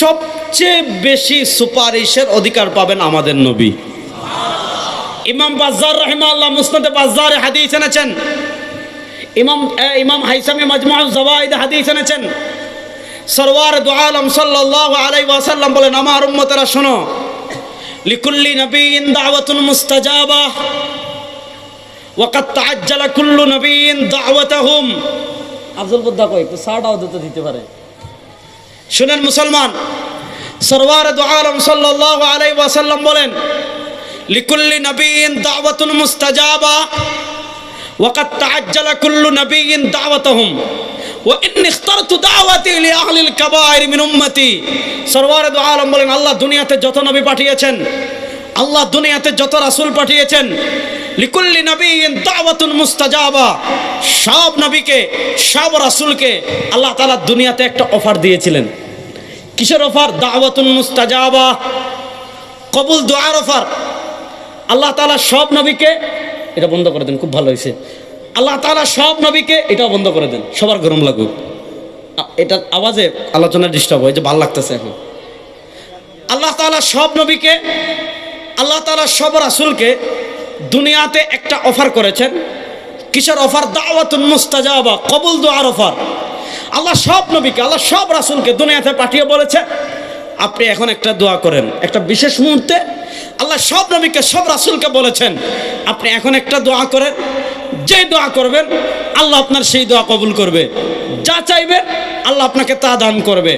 সবচেয়ে বেশি সুপারিশের অধিকার পাবেন আমাদের নবী। ইমাম বাজ্জার রাহিমাহুল্লাহ মুসনাদে বাজ্জারে হাদিস এনেছেন, ইমাম হাইসামি মাজমুউজ যাওয়াইদে হাদিস এনেছেন। সরওয়ার দু আলম সাল্লাল্লাহু আলাইহি ওয়াসাল্লাম বলেন, আমার উম্মতেরা শোনো, লিকুল্লি নবিয়্যিন দাওয়াতুন মুস্তাজাবা ওয়া কাদ তাআজ্জালা কুল্লু নবিয়্যিন দাওয়াতাহুম। আফজল বুদ্দা কই একটু সাড়াও দিতে পারে। শুনেন মুসলমান, সরওয়ার দু আলম সাল্লাল্লাহু আলাইহি ওয়াসাল্লাম বলেন, লিকুল্লি নবিয়্যিন দাওয়াতুন মুস্তাজাবা ওয়া কাদ তাআজ্জালা কুল্লু নবিয়্যিন দাওয়াতাহুম ওয়া ইন্নী ইখতারতু দাওয়াতি লিআহলিল কাবায়ের মিন উম্মতি। সরওয়ার দু আলম বলেন, আল্লাহ দুনিয়াতে যত নবী পাঠিয়েছেন, আল্লাহ দুনিয়াতে যত রাসূল পাঠিয়েছেন, লিকুল্লি নবিয়্যিন দাওয়াতুন মুস্তাজাবা, সব নবীকে, সব রাসূলকে আল্লাহ তাআলা দুনিয়াতে একটা অফার দিয়েছিলেন। কিসের অফার? দাওয়াতুন মুস্তাজাবা, কবুল দোয়ার অফার। আল্লাহ তাআলা সব নবীকে, এটা বন্ধ করে দেন, খুব ভালো হয়েছে। আল্লাহ তাআলা সব নবীকে, এটাও বন্ধ করে দেন, সবার গরম লাগুক, এটার আওয়াজে আলোচনা ডিস্টার্ব হয়, যে ভালো লাগতেছে এখন। আল্লাহ তাআলা সব নবীকে, আল্লাহ তাআলা সব রাসূলকে দুনিয়াতে একটা অফার করেছেন। কিসের অফার? দাওয়াতুন মুস্তাজাবা, কবুল দোয়ার অফার। আল্লাহ সব নবীকে, আল্লাহ সব রাসূলকে দুনিয়াতে পাঠিয়ে বলেছে, আপনি এখন একটা দোয়া করেন। একটা বিশেষ মুহূর্তে আল্লাহ সব নবীকে, সব রাসূলকে বলেছেন, আপনি এখন একটা দোয়া করেন, যে দোয়া করবেন আল্লাহ আপনার সেই দোয়া কবুল করবে। যা চাইবেন আল্লাহ আপনাকে তা দান করবে।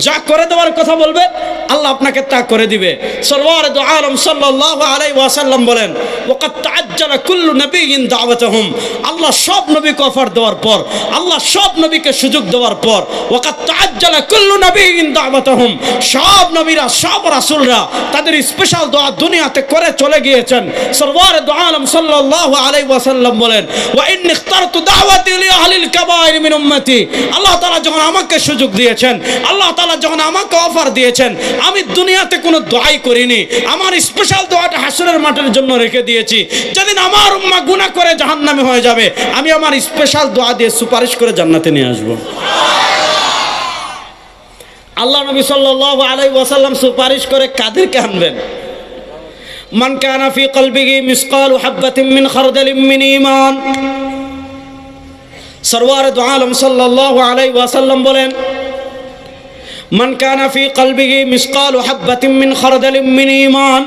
যা করে দেওয়ার কথা বলবেন আল্লাহ আপনাকে তা করে দিবে। সরওয়ার দু আলম সাল্লাল্লাহু আলাইহি ওয়াসাল্লাম বলেন, ওয়াকাদ তাআজ্জালা কুল্লু নবিয়্যিন দাওয়াতাহুম, আল্লাহ সব নবীকে অফার দেওয়ার পর, আল্লাহ সব নবীকে সুযোগ দেওয়ার পর, ওয়াকাদ তাআজ্জালা কুল্লু নবিয়্যিন দাওয়াতাহুম, সব নবীরা, সব রাসূলরা তাদের স্পেশাল দোয়া দুনিয়াতে করে চলে গিয়েছেন। সরওয়ার দু আলম সাল্লাল্লাহু আলাইহি ওয়াসাল্লাম বলেন, ওয়া ইন্নী ইখতারতু দাওয়াতি লি আহলিল কাবাইর মিন উম্মতি, আল্লাহ তাআলা যখন আমাকে সুযোগ দিয়েছেন, আল্লাহ তাআলা যখন আমাকে অফার দিয়েছেন, আমি দুনিয়াতে কোনো দোয়াই করিনি, আমার স্পেশাল দোয়াটা হাসরের মাঠের জন্য রেখে দিয়েছি। যেদিন আমার উম্মাহ গুনাহ করে জাহান্নামে হয়ে যাবে, আমি আমার স্পেশাল দোয়া দিয়ে সুপারিশ করে জান্নাতে নিয়ে আসব। আল্লাহ নবী সাল্লাল্লাহু আলাইহি ওয়াসাল্লাম সুপারিশ করে কাদেরকে আনবেন? মান কানা ফি কলবিহি মিসকালু হাববাতিন মিন খারদালিন মিন ঈমান। সরওয়ার দু আলম সাল্লাল্লাহু আলাইহি ওয়াসাল্লাম বলেন, মান কানা ফি কলবিহি মিসকালু হাববাতিন মিন খারদালিন মিন ঈমান,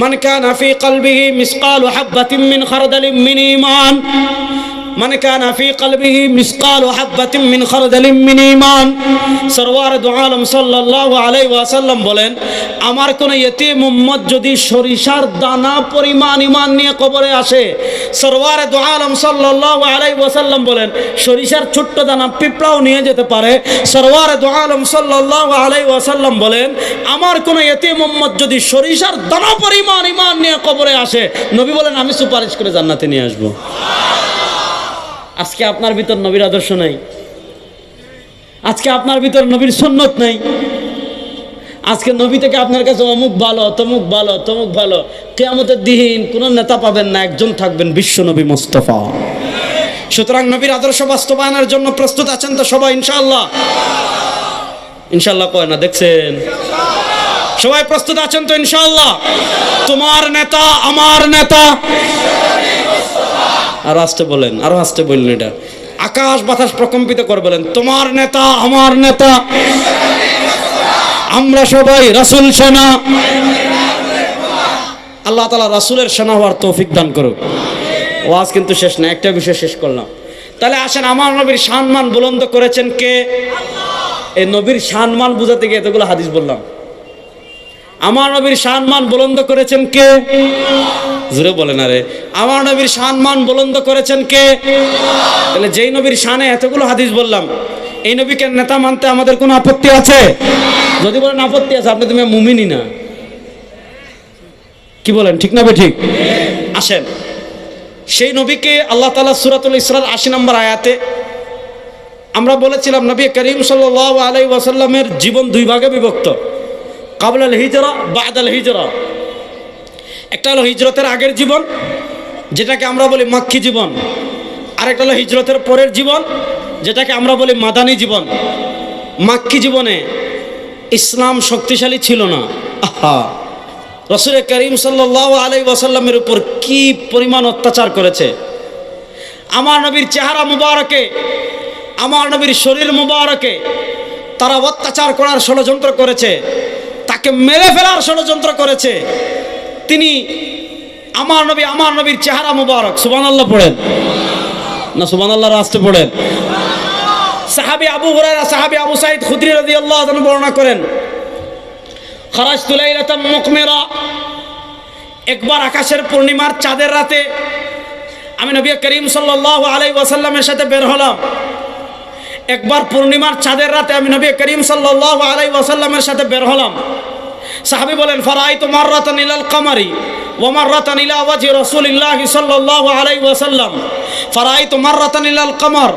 মান কানা ফি কলবিহি মিসকালু হাববাতিন মিন খারদালিন মিন ঈমান, মান কানা ফি কলবিহি মিসকালু হাববাতিন মিন খারদালিন মিন ঈমান। সরওয়ার দু আলম সাল্লাল্লাহু আলাইহি ওয়াসাল্লাম বলেন, আমার কোন ইতিম উম্মত যদি সরিষার দানা পরিমাণ ঈমান নিয়ে কবরে আসে, সরওয়ার দু আলম সাল্লাল্লাহু আলাইহি ওয়াসাল্লাম বলেন, সরিষার ছোট্ট দানা পিঁপড়াও নিয়ে যেতে পারে। সরওয়ার দু আলম সাল্লাল্লাহু আলাইহি ওয়াসাল্লাম বলেন, আমার কোন ইতিম উম্মত যদি সরিষার দানা পরিমাণ ঈমান নিয়ে কবরে আসে, নবী বলেন, আমি সুপারিশ করে জান্নাতে নিয়ে আসব। আজকে আপনার ভিতর নবীর আদর্শ নাই, আজকে আপনার ভিতর নবীর সুন্নত নাই। আজকে নবী থেকে আপনার কাছে অমুক ভালো, তমুক ভালো, তমুক ভালো। কিয়ামতের দিন কোন নেতা পাবেন না, একজন থাকবেন, বিশ্ব নবী মুস্তাফা। সুতরাং নবীর আদর্শ বাস্তবায়নের জন্য প্রস্তুত আছেন তো সবাই? ইনশাআল্লাহ, ইনশাআল্লাহ কয় না, দেখছেন? সবাই প্রস্তুত আছেন তো ইনশাআল্লাহ? তোমার নেতা, আমার নেতা, আরো আসতে বলেন, আরো আসতে বললেন, এটা আকাশ বাতাস প্রকম্পিত করে বলেন, তোমার নেতা, আমার নেতা, আমরা সবাই রাসূল সেনা। আল্লাহ তাআলা রাসূলের সেনা হওয়ার তৌফিক দান করুক। ওয়াজ কিন্তু শেষ না, একটা বিষয় শেষ করলাম। তাহলে আসেন, আমার নবীর সম্মান বুলন্দ করেছেন কে? এই নবীর সম্মান বুঝাতে গিয়ে এতগুলো হাদিস বললাম। আমার নবীর সম্মান বুলন্দ করেছেন কে? জোরে বলেন, আরে আমার নবীর সম্মান বুলন্দ করেছেন কে? তাহলে যেই নবীর শানে এতগুলো হাদিস বললাম, এই নবীকে নেতা মানতে আমাদের কোনো আপত্তি আছে? যদি বলেন আপত্তি আছে, আপনি তুমি মুমিনই না। কি বলেন, ঠিক না ঠিক? আসেন, সেই নবীকে আল্লাহ তাআলা সূরাতুল ইসরার ৮০ নম্বর আয়াতে আমরা বলেছিলাম, নবী করিম সাল্লাল্লাহু আলাইহি ওয়াসাল্লামের জীবন দুই ভাগে বিভক্ত, কাবলাল হিজরা, বাদাল হিজরা। একটা হলো হিজরতের আগের জীবন, যেটাকে আমরা বলি মাক্কি জীবন, আর একটা হলো হিজরতের পরের জীবন, যেটাকে আমরা বলি মাদানী জীবন। মাক্কি জীবনে ইসলাম শক্তিশালী ছিল না। আহা, রাসূল করিম সাল্লাল্লাহু আলাইহি ওয়াসাল্লামের উপর কি পরিমাণ অত্যাচার করেছে। আমার নবীর চেহারা মুবারকে, আমার নবীর শরীর মুবারকে তারা অত্যাচার করার ষড়যন্ত্র করেছে, তাকে মেরে ফেলার ষড়যন্ত্র করেছে। তিনি আমার নবীর চেহারা মুবারক, সুবহানাল্লাহ পড়েন না, সুবহানাল্লাহর আসতে পড়েন। সাহাবী আবু হুরায়রা, সাহাবী আবু সাঈদ খুদরি রাদিয়াল্লাহু আনহু বর্ণনা করেন, খারাজতু লাইলাতাম মুকমিরা, একবার আকাশের পূর্ণিমার চাঁদের রাতে আমি নবী করিম সাল্লাল্লাহু আলাইহি ওয়াসাল্লামের সাথে বের হলাম। একবার পূর্ণিমার চাঁদের রাতে আমি নবী করিম সাল্লাল্লাহু আলাইহি ওয়াসাল্লামের সাথে বের হলাম। সাহাবী বলেন, ফারাআইতু মাররাতান ইলাল কামারি ওয়া মাররাতান ইলা ওয়াজহি রাসূলিল্লাহি সাল্লাল্লাহু আলাইহি ওয়াসাল্লাম ফারাইতু মাররাতান ইলাল কমর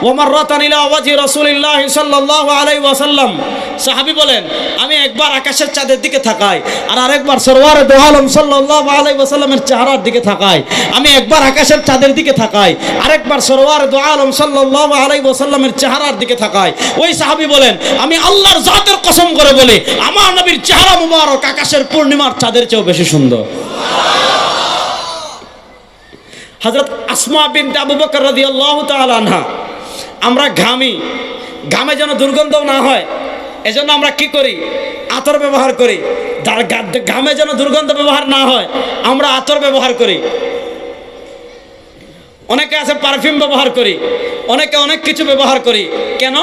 ওয়া মাররাতান ইলা ওয়াজহি রাসূলিল্লাহ সাল্লাল্লাহু আলাইহি ওয়াসাল্লাম। সাহাবী বলেন, আমি একবার আকাশের চাঁদের দিকে তাকাই আর আরেকবার সরওয়ারে দু আলম সাল্লাল্লাহু আলাইহি ওয়াসাল্লামের চেহারার দিকে তাকাই। আমি একবার আকাশের চাঁদের দিকে তাকাই, আরেকবার সরওয়ারে দু আলম সাল্লাল্লাহু আলাইহি ওয়াসাল্লামের চেহারার দিকে তাকাই। ওই সাহাবী বলেন, আমি আল্লাহর জাতের কসম করে বলি, আমার নবীর চেহারা মুবারক আকাশের পূর্ণিমার চাঁদের চেয়েও বেশি সুন্দর। হযরত আসমা বিনতে আবু বকর রাদিয়াল্লাহু তাআলা আনহা, আমরা ঘামে যেন দুর্গন্ধ না হয় এজন্য আমরা কি করি? আতর ব্যবহার করি। ঘামে যেন দুর্গন্ধ ব্যবহার না হয় আমরা আতর ব্যবহার করি। অনেকে আছে পারফিউম ব্যবহার করি, অনেকে অনেক কিছু ব্যবহার করি। কেন?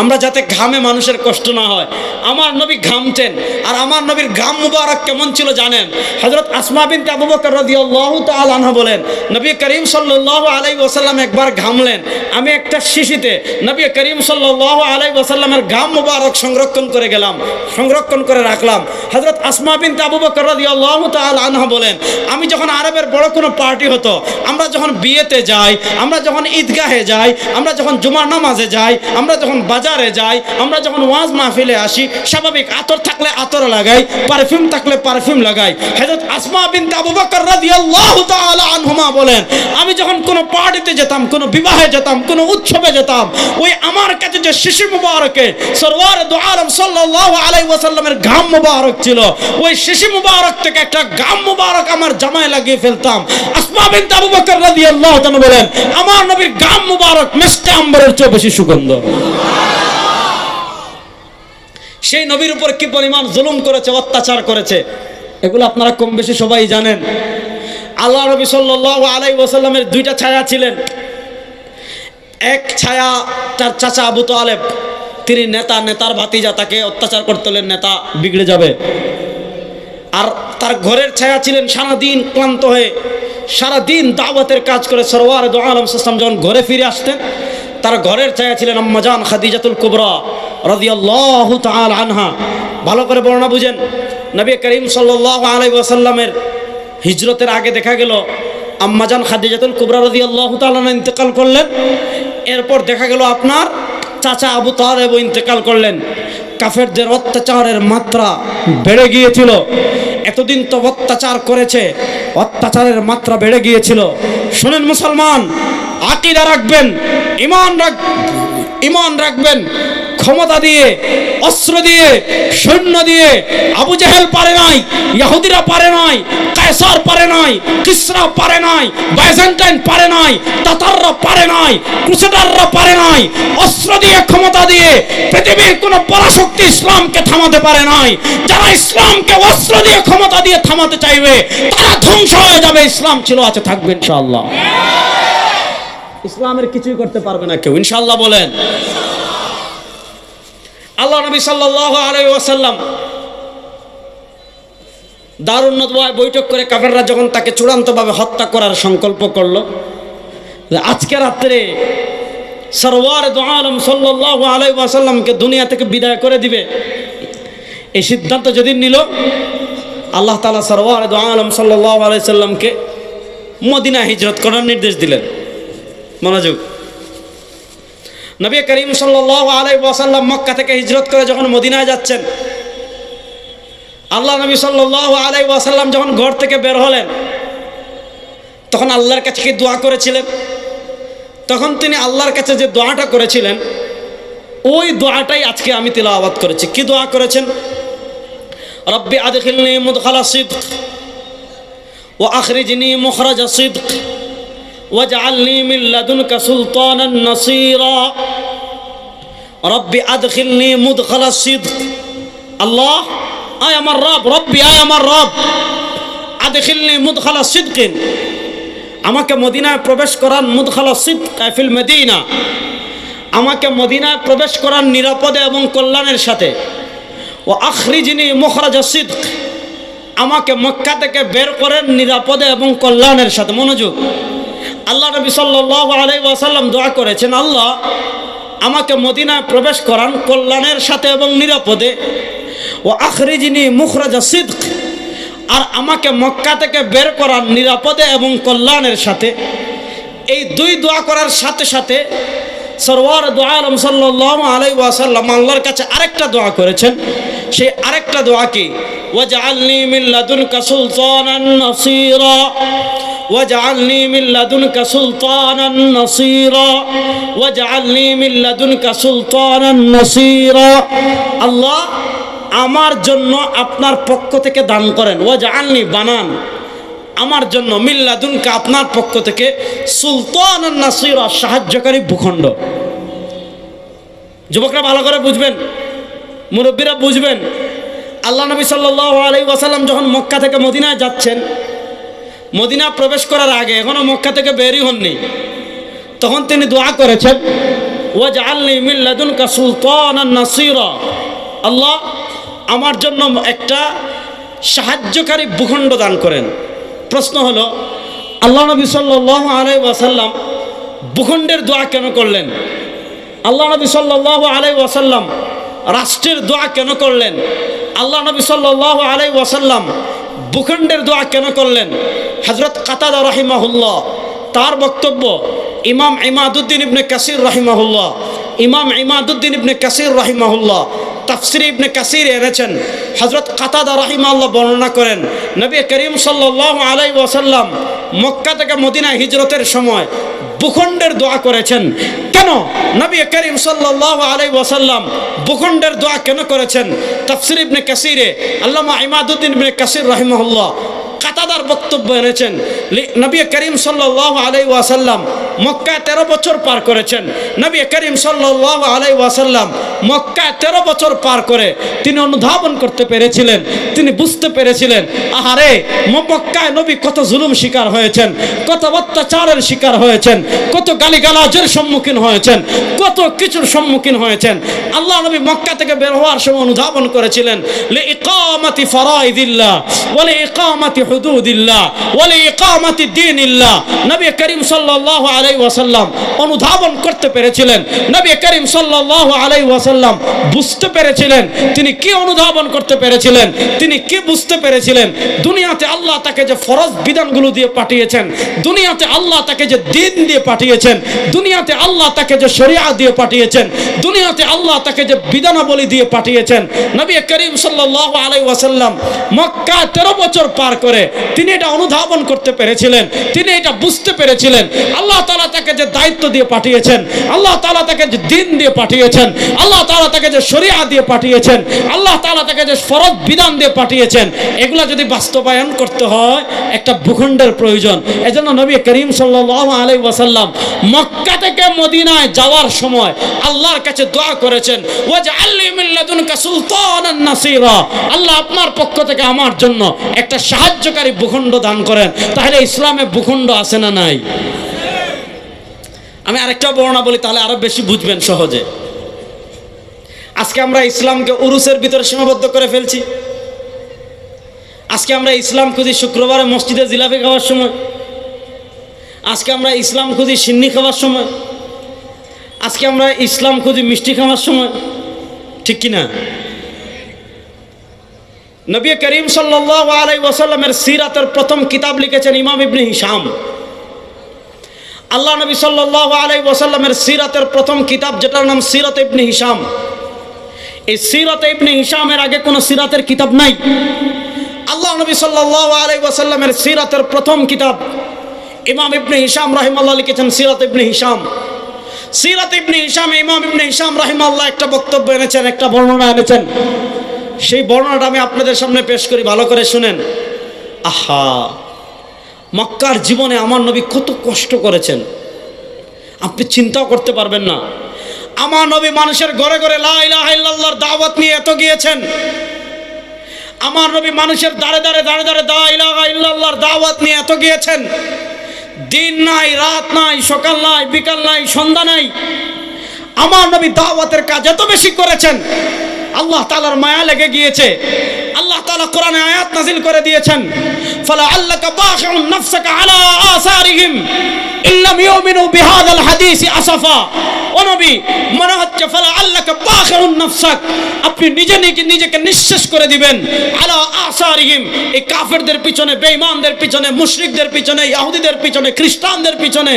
আমরা যাতে ঘামে মানুষের কষ্ট না হয়। আমার নবী ঘামতেন, আর আমার নবীর ঘাম মুবারক কেমন ছিল জানেন? হযরত আসমা বিনতে আবু বকর রাদিয়াল্লাহু তাআলা আনহা বলেন, নবী করিম সাল্লাল্লাহু আলাইহি ওয়াসাল্লাম একবার ঘামলেন, আমি একটা শিশিতে নবী করিম সাল্লাল্লাহু আলাইহি ওয়াসাল্লামের ঘাম মুবারক সংরক্ষণ করে রাখলাম। হযরত আসমা বিনতে আবু বকর রাদিয়াল্লাহু তাআলা আনহা বলেন, আমি যখন আরবের বড় কোনো পার্টি হতো, আমরা যখন বিয়েতে যাই, আমরা যখন ঈদগাহে যাই, আমরা যখন জুমার নামাজে যাই, আমরা যখন বাজারে যাই, আমরা যখন ওয়াজ মাহফিলে আসি, স্বাভাবিক আতর থাকলে আতর লাগাই, পারফিউম থাকলে পারফিউম লাগাই। হযরত আসমা বিনতে আবু বকর রাদিয়াল্লাহু তাআলা আনহুমা বলেন, আমি যখন কোনো পার্টিতে যেতাম, কোনো বিবাহে যেতাম, কোনো উৎসবে যেতাম, ওই আমার কাছে যে শিশি মুবারকে সরওয়ারে দু আলম সাল্লাল্লাহু আলাইহি ওয়াসাল্লামের ঘাম মুবারক ছিল, ওই শিশি মুবারক থেকে একটা ঘাম মুবারক আমার জামায় লাগিয়ে ফেলতাম। আসমা বিনতে আবু বকর রাদিয়াল্লাহু তাআলা বলেন, আমার নবীর ঘাম মুবারক মিষ্টি আম্বরের চেয়ে বেশি সুগন্ধ। সেই নবীর উপর কি পরিমাণ জুলুম করেছে, অত্যাচার করেছে, এগুলো আপনারা কম বেশি সবাই জানেন। আল্লাহ নবী সাল্লাল্লাহু আলাইহি ওয়াসাল্লামের দুইটা ছায়া ছিলেন। এক ছায়া তার চাচা আবু তালেব, তিনি নেতার ভাতিজা, তাকে অত্যাচার করতে হলে নেতা বিগড়ে যাবে। আর তার ঘরের ছায়া ছিলেন সারাদিন ক্লান্ত হয়ে সারাদিন দাওয়াতের কাজ করে সরওয়ারে দু আলম সাল্লাল্লাহু যখন ঘরে ফিরে আসতেন, তার ঘরের ছায়া ছিলেন আম্মাজান খাদিজাতুল কুবরা রাদিয়াল্লাহু তাআলা আনহা। ভালো করে বর্ণনা বুঝেন। নবী করিম সাল্লাল্লাহু আলাইহি ওয়াসাল্লামের হিজরতের আগে দেখা গেল আম্মাজান খাদিজাতুল কুবরা রাদিয়াল্লাহু তাআলা ইন্তেকাল করলেন। এরপর দেখা গেল আপনার চাচা আবু তালেব ইন্তেকাল করলেন। কাফেরদের অত্যাচারের মাত্রা বেড়ে গিয়েছিল। এতদিন তো অত্যাচার করেছে, অত্যাচারের মাত্রা বেড়ে গিয়েছিল। শুনেন মুসলমান, আকীদা রাখবেন, ঈমান রাখবেন। ক্ষমতা দিয়ে, অস্ত্র দিয়ে, সৈন্য দিয়ে আবু জেহেল পারে নাই, ইহুদিরা পারে নাই, কায়সার পারে নাই, কিসরা পারে নাই, বাইজেন্টাইন পারে নাই, তাতাররা পারে নাই, ক্রুসেডাররা পারে নাই। অস্ত্র দিয়ে, ক্ষমতা দিয়ে পৃথিবীর কোনো পরাশক্তি ইসলামকে থামাতে পারে নাই। যারা ইসলামকে অস্ত্র দিয়ে, ক্ষমতা দিয়ে থামাতে চাইবে, তারা ধ্বংস হয়ে যাবে। ইসলাম ছিল, আছে, থাকবে ইনশাআল্লাহ। ইসলামের কিছুই করতে পারবে না কেউ, ইনশাআল্লাহ বলেন। আল্লাহ নবী সাল্লাল্লাহু আলাইহি ওয়াসাল্লাম দারুন নদওয়ায় বৈঠক করে কাফেররা যখন তাকে চূড়ান্তভাবে হত্যা করার সংকল্প করলো, আজকে রাত্রে সরওয়ারে দু আলম সাল্লাল্লাহু আলাইহি ওয়াসাল্লামকে দুনিয়া থেকে বিদায় করে দিবে, এই সিদ্ধান্ত যেদিন নিল, আল্লাহ তাআলা সরওয়ারে দু আলম সাল্লাল্লাহু আলাইহি ওয়াসাল্লামকে মদিনা হিজরত করার নির্দেশ দিলেন। মনোযোগ। নবী করিম সাল্লাল্লাহু আলাইহি ওয়াসাল্লাম মক্কা থেকে হিজরত করে যখন মদিনায় যাচ্ছেন, আল্লাহ নবী সাল্লাল্লাহু আলাইহি ওয়াসাল্লাম যখন ঘর থেকে বের হলেন, তখন আল্লাহর কাছে কি দোয়া করেছিলেন? তখন তিনি আল্লাহর কাছে যে দোয়াটা করেছিলেন, ওই দোয়াটাই আজকে আমি তিলাওয়াত করেছি। কি দোয়া করেছেন? রব্বি আদখিলনি মুদখালা সিদক ওয়া আখরিজনি মুখরাজা সিদক ওয়াজআলনি মিন লাদুনকা সুলতানান নাসীরা। রব্বি আদখিলনি মুদখালা সিদক। আল্লাহ, আয় আমার রব, রব্বি, আয় আমার রব, আদখিলনি মুদখালা সিদকিন, আমাকে মদিনায় প্রবেশ করান, মুদখালা সিদক ফিল মদিনা, আমাকে মদিনায় প্রবেশ করান নিরাপদে এবং কল্যাণের সাথে। ও আখরিজনি মুখরাজা সিদক, আমাকে মক্কা থেকে বের করেন নিরাপদে এবং কল্যাণের সাথে। মনোযোগ। আল্লাহ নবী সাল্লাল্লাহু আলাইহি ওয়াসাল্লাম দোয়া করেছেন, আল্লাহ আমাকে মদিনায় প্রবেশ করান কল্যাণের সাথে এবং নিরাপদে। ও আখরিজনি মুখরাজা সিদক, আর আমাকে মক্কা থেকে বের করান নিরাপদে এবং কল্যাণের সাথে। এই দুই দোয়া করার সাথে সাথে সরওয়ার দু আলম সাল্লাল্লাহু আলাইহি ওয়াসাল্লাম আল্লাহর কাছে আরেকটা দোয়া করেছেন। সেই আরেকটা দোয়া কি? ওয়াজআলনি মিন লাদুনকা সুলতানান নাসীরা, ওয়াজআলনি মিন লাদুনকা সুলতানান নাসীরা, ওয়াজআলনি মিন লাদুনকা সুলতানান নাসীরা। আল্লাহ আমার জন্য আপনার পক্ষ থেকে দান করেন, ওয়াজআলনি বানান আমার জন্য, মিন লাদুনকা আপনার পক্ষ থেকে, সুলতানান নাসীরা সাহায্যকারী ভূখণ্ড। যুবকরা ভালো করে বুঝবেন, মুরব্বীরা বুঝবেন। আল্লাহ নবী সাল্লাল্লাহু আলাইহি ওয়াসাল্লাম যখন মক্কা থেকে মদিনায় যাচ্ছেন, মদিনা প্রবেশ করার আগে, এখনো মক্কা থেকে বেরই হননি, তখন তিনি দোয়া করেছেন ওয়াজআলনি মিন লাদুনকা সুলতানান নাসীরা, আল্লাহ আমার জন্য একটা সাহায্যকারী ভূখণ্ড দান করেন। প্রশ্ন হলো, আল্লাহ নবী সাল্লাল্লাহু আলাইহি ওয়াসাল্লাম ভূখণ্ডের দোয়া কেন করলেন? আল্লাহ নবী সাল্লাল্লাহু আলাইহি ওয়াসাল্লাম রাষ্ট্রের দোয়া কেন করলেন? আল্লাহ নবী সাল্লাল্লাহু আলাইহি ওয়াসাল্লাম ভূখণ্ডের দোয়া কেন করলেন? হযরত কাতাদা রাহিমাহুল্লাহ তার বক্তব্য, ইমাম ইমাদুদ্দিন ইবনে কাসির রাহিমাহুল্লাহ, ইমাম ইমাদুদ্দিন ইবনে কাসির রাহিমাহুল্লাহ তাফসির ইবনে কাসির এনেছেন। হযরত কাতাদা রাহিমাহুল্লাহ বর্ণনা করেন, নবী করিম সাল্লাল্লাহু আলাইহি ওয়াসাল্লাম মক্কা থেকে মদিনা হিজরতের সময় ভূখণ্ডের দোয়া করেছেন। কেন নবী করিম সাল্লাল্লাহু আলাইহি ওয়াসাল্লাম ভূখণ্ডের দোয়া কেন করেছেন? তাফসির ইবনে কাসিরে আল্লামা ইমাদুদ্দিন ইবনে কাসির রাহিমাহুল্লাহ কাতাদার বক্তব্য এনেছেন। নবী করিম সাল্লাল্লাহু আলাইহি ওয়াসাল্লাম মক্কায় 13 বছর পার করেছেন। নবী করিম সাল্লাল্লাহু আলাইহি ওয়াসাল্লাম মক্কায় 13 বছর পার করে তিনি অনুধাবন করতে পেরেছিলেন, তিনি বুঝতে পেরেছিলেন, আহারে মক্কায় নবী কত জুলুম শিকার হয়েছেন, কত অত্যাচারের শিকার হয়েছেন, কত গালিগালাজের সম্মুখীন হয়েছেন, কত কিছুর সম্মুখীন হয়েছেন। আল্লাহ নবী মক্কা থেকে বের হওয়ার সময় অনুধাবন করেছিলেন, লিইকামাতি ফরাইদিল্লাহ ওয়া লিইকামাতি হুদুদিল্লাহ ওয়া লিইকামাতি দীনিল্লাহ। নবী করিম সাল্লাল্লাহু আলাইহি ওয়াসাল্লাম অনুধাবন করতে পেরেছিলেন, নবী করিম সাল্লাল্লাহু আলাইহি ওয়াসাল্লাম বুঝতে পেরেছিলেন। তিনি কি অনুধাবন করতে পেরেছিলেন? তিনি কি বুঝতে পেরেছিলেন? দুনিয়াতে আল্লাহ তাকে যে ফরজ বিধানগুলো দিয়ে পাঠিয়েছেন, দুনিয়াতে আল্লাহ তাকে যে দ্বীন দিয়ে পাঠিয়েছেন, দুনিয়াতে আল্লাহ তাকে যে শরিয়া দিয়ে পাঠিয়েছেন, দুনিয়াতে আল্লাহ তাকে যে বিধানাবলী দিয়ে পাঠিয়েছেন, নবী করিম সাল্লাল্লাহু আলাইহি ওয়াসাল্লাম মক্কা 13 বছর পার করে তিনি এটা অনুধাবন করতে পেরেছিলেন, তিনি এটা বুঝতে পেরেছিলেন। আল্লাহ তাআলা তাকে যে দায়িত্ব দিয়ে পাঠিয়েছেন, আল্লাহ তাআলা তাকে যে দ্বীন দিয়ে পাঠিয়েছেন, আল্লাহ তাআলা তাকে যে শরিয়া দিয়ে পাঠিয়েছেন, আল্লাহ তাআলা তাকে যে ফরজ বিধান দিয়ে পাঠিয়েছেন, এগুলা যদি বাস্তবায়ন করতে হয় একটা ভূখণ্ডের প্রয়োজন। এজন্য নবী করিম সাল্লাল্লাহু আলাইহি ওয়াসাল্লাম মক্কা থেকে মদিনায় যাওয়ার সময় আল্লাহর কাছে দোয়া করেছেন, ওয়াজআলনি মিন লাদুনকা সুলতানান নাসীরা, আল্লাহ আপনার পক্ষ থেকে আমার জন্য একটা সাহায্যকারী ভূখণ্ড দান করেন। তাহলে ইসলামে ভূখণ্ড আছে না নাই? আমি আরেকটা বর্ণনা বলি, তাহলে আরো বেশি বুঝবেন সহজে। আজকে আমরা ইসলামকে উরুসের ভিতরে সীমাবদ্ধ করে ফেলছি। আজকে আমরা ইসলাম খুঁজি শুক্রবারে মসজিদে জিলাপি খাওয়ার সময়, আজকে আমরা ইসলাম খুঁজি সিন্নি খাওয়ার সময়, আজকে আমরা ইসলাম খুঁজি মিষ্টি খাওয়ার সময়, ঠিক কিনা? নবী করিম সাল্লাল্লাহু আলাইহি ওয়াসাল্লামের সিরাতের প্রথম কিতাব লিখেছেন ইমাম ইবনে হিশাম। আল্লাহ নবী সাল্লাল্লাহু আলাইহি ওয়াসাল্লামের সিরাতের প্রথম কিতাব, যেটার নাম সিরাত ইবনে হিশাম। এই সিরাত ইবনে হিশামের আগে কোনো সিরাতের কিতাব নাই। আল্লাহ নবী সাল্লাল্লাহু আলাইহি ওয়াসাল্লামের সিরাতের প্রথম কিতাব ইমাম ইবনে হিশাম রাহিমাহুল্লাহ লিখেছেন সিরাত ইবনে হিশাম। সিরাত ইবনে হিশাম, ইমাম ইবনে হিশাম রাহিমাহুল্লাহ একটা বক্তব্য এনেছেন, একটা বর্ণনা এনেছেন। সেই বর্ণনাটা আমি আপনাদের সামনে পেশ করি, ভালো করে শুনেন। আহা, মক্কার জীবনে আমার নবী কত কষ্ট করেছেন আপনি চিন্তাও করতে পারবেন না। আমার নবী মানুষের ঘরে ঘরে লা ইলাহা ইল্লাল্লাহর দাওয়াত নিয়ে এত গিয়েছেন। আমার নবী মানুষের দাঁড়ে দাঁড়ে লা ইলাহা ইল্লাল্লাহর দাওয়াত নিয়ে এত গিয়েছেন। দিন নাই, রাত নাই, সকাল নাই, বিকাল নাই, সন্ধ্যা নাই। আমার নবী দাওয়াতের কাজ এত বেশি করেছেন, আল্লাহ তাআলার মায়া লেগে গিয়েছে। আল্লাহ তাআলা কোরআনে আয়াত নাযিল করে দিয়েছেন, ফালাআল্লাকা বাখিউন নাফসাকা আলা আসারিহিম ইল্লাম ইউমিনু বিহাযাল হাদিসি আসাফা। ও নবী, মনে হচ্ছে হচ্ছে ফালা আল্লাকা বাখিরুন নাফসাক, আপনি নিজেকে নিঃশেষ করে দিবেন আলা আসারিহিম, এই কাফেরদের পিছনে, বেঈমানদের পিছনে, মুশরিকদের পিছনে, ইহুদিদের পিছনে, খ্রিস্টানদের পিছনে,